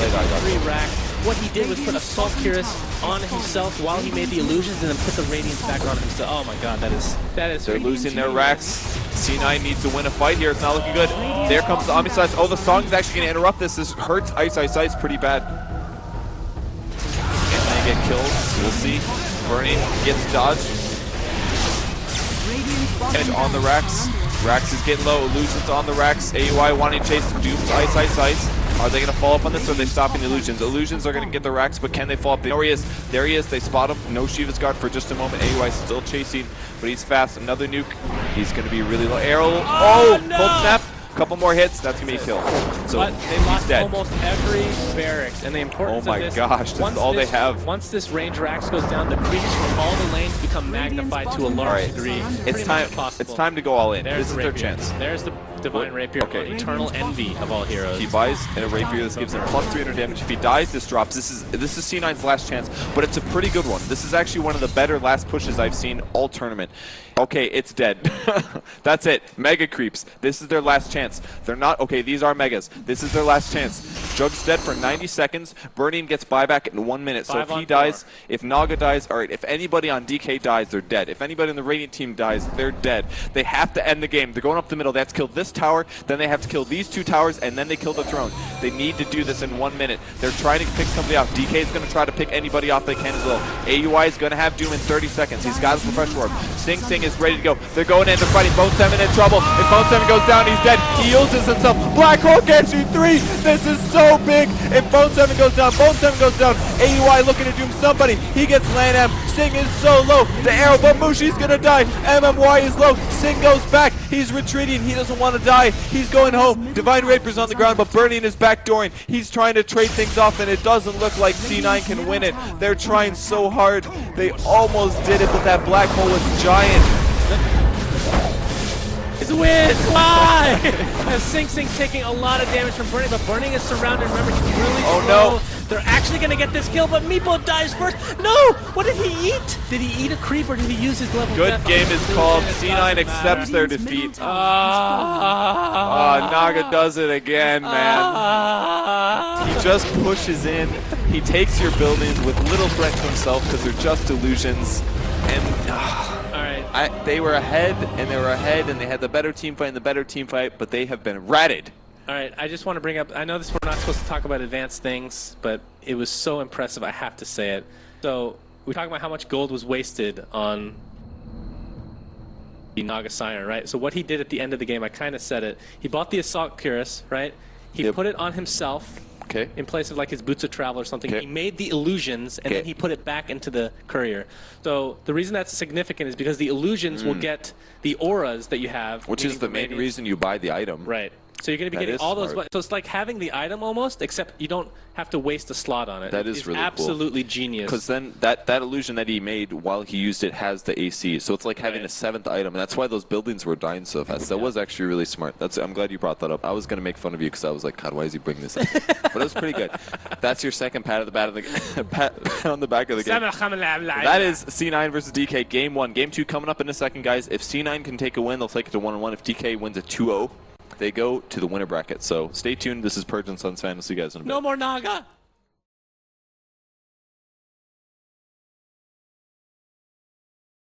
Speaker 1: 3 rack. What he did was put Assault Curious on himself while he made the illusions and then put the Radiance back on himself. Oh my God, that is.
Speaker 4: They're losing their racks. C9 needs to win a fight here. It's not looking good. There comes the Omniscience. Oh, the song's actually going to interrupt this. This hurts Ice Ice Ice pretty bad. Can they get kills? We'll see. Burning gets dodged. Edge on the racks. Rax is getting low. Illusions on the racks. AUI wanting to chase Doom's Ice Ice Ice. Are they going to fall up on this or are they stopping the Illusions? Illusions are going to get the racks, but can they fall up? There he is. There he is. They spot him. No Shiva's guard for just a moment. AUI still chasing, but he's fast. Another nuke. He's going to be really low. Arrow. Oh!
Speaker 1: No!
Speaker 4: Cold snap. Couple more hits. That's going to be a kill. So
Speaker 1: but they lost
Speaker 4: dead.
Speaker 1: almost every barracks, and the importance
Speaker 2: Oh my
Speaker 1: of this,
Speaker 2: gosh, this is all they have.
Speaker 1: Once this range Rax goes down, the creeps from all the lanes become magnified to a large degree.
Speaker 2: It's time to go all in.
Speaker 1: There's
Speaker 2: this is
Speaker 1: the
Speaker 2: their
Speaker 1: Rapier.
Speaker 2: chance.
Speaker 1: There's the Divine Rapier, Eternal Envy of all heroes.
Speaker 2: He buys in a Rapier. This gives him plus 300 damage. If he dies, this drops. This is C9's last chance, but it's a pretty good one. This is actually one of the better last pushes I've seen all tournament. Okay, it's dead. That's it. Mega creeps. This is their last chance. They're not okay. These are megas. This is their last chance. Jug's dead for 90 seconds. Burning gets buyback in 1 minute. So if he dies, if Naga dies, all right. If anybody on DK dies, they're dead. If anybody in the Radiant team dies, they're dead. They have to end the game. They're going up the middle. They have to kill this tower, then they have to kill these 2 towers, and then they kill the throne. They need to do this in 1 minute. They're trying to pick somebody off. DK is going to try to pick anybody off they can as well. AUI is going to have Doom in 30 seconds. He's got his Refresher Orb. Sing Sing is ready to go. They're going in. They're fighting. Bone 7 in trouble. If Bone 7 goes down, he's dead. He uses himself. Black Hole gets you 3. This is so big. If Bone 7 goes down, Bone 7 goes down. AUI looking to Doom somebody. He gets LANM. Sing is so low. The arrow, but Mushi's going to die. MMY is low. Sing goes back. He's retreating. He doesn't want to die. He's going home. Divine Rapier's on the ground, but Burning is backdooring. He's trying to trade things off, and it doesn't look like C9 can win it. They're trying so hard. They almost did it, but that Black Hole was giant.
Speaker 1: His win! Why? Sing Sing taking a lot of damage from Burning, but Burning is surrounded. Remember, he's really slow.
Speaker 4: No.
Speaker 1: They're actually going to get this kill, but Meepo dies first. No! What did he eat? Did he eat a creep or did he use his level
Speaker 4: Good
Speaker 1: death?
Speaker 4: game is called. C9 accepts their defeat. Naga does it again, man. He just pushes in. He takes your buildings with little threat to himself because they're just illusions. And they were ahead, and they had the better team fight and the better team fight, but they have been ratted.
Speaker 1: All right, I just want to bring up, I know we're not supposed to talk about advanced things, but it was so impressive, I have to say it. So, we talk about how much gold was wasted on the Naga Siren, right? So what he did at the end of the game, I kind of said it. He bought the Assault Cuirass, right? He put it on himself,
Speaker 2: Okay.
Speaker 1: in place of like his Boots of Travel or something.
Speaker 2: Okay.
Speaker 1: He made the illusions and
Speaker 2: Okay.
Speaker 1: then he put it back into the courier. So the reason that's significant is because the illusions will get the auras that you have.
Speaker 2: Which is
Speaker 1: meaning
Speaker 2: the main
Speaker 1: radiance.
Speaker 2: reason you buy the item.
Speaker 1: Right. So you're going to be
Speaker 2: That
Speaker 1: getting
Speaker 2: is
Speaker 1: all those.
Speaker 2: smart.
Speaker 1: So it's like having the item almost, except you don't have to waste a slot on it.
Speaker 2: That is
Speaker 1: It's
Speaker 2: really cool.
Speaker 1: absolutely genius.
Speaker 2: Because then that illusion that he made while he used it has the AC. So it's like having
Speaker 1: Right.
Speaker 2: a 7th item. And that's why those buildings were dying so fast. That was actually really smart. I'm glad you brought that up. I was going to make fun of you because I was like, God, why is he bringing this up? But it was pretty good. That's your second pat on the back of the game. That is C9 versus DK. Game 1. Game 2 coming up in a second, guys. If C9 can take a win, they'll take it to 1-1. If DK wins a 2-0, they go to the winner bracket. So stay tuned. This is Purge and Sons Fan. We'll see you guys in a bit.
Speaker 1: No more Naga.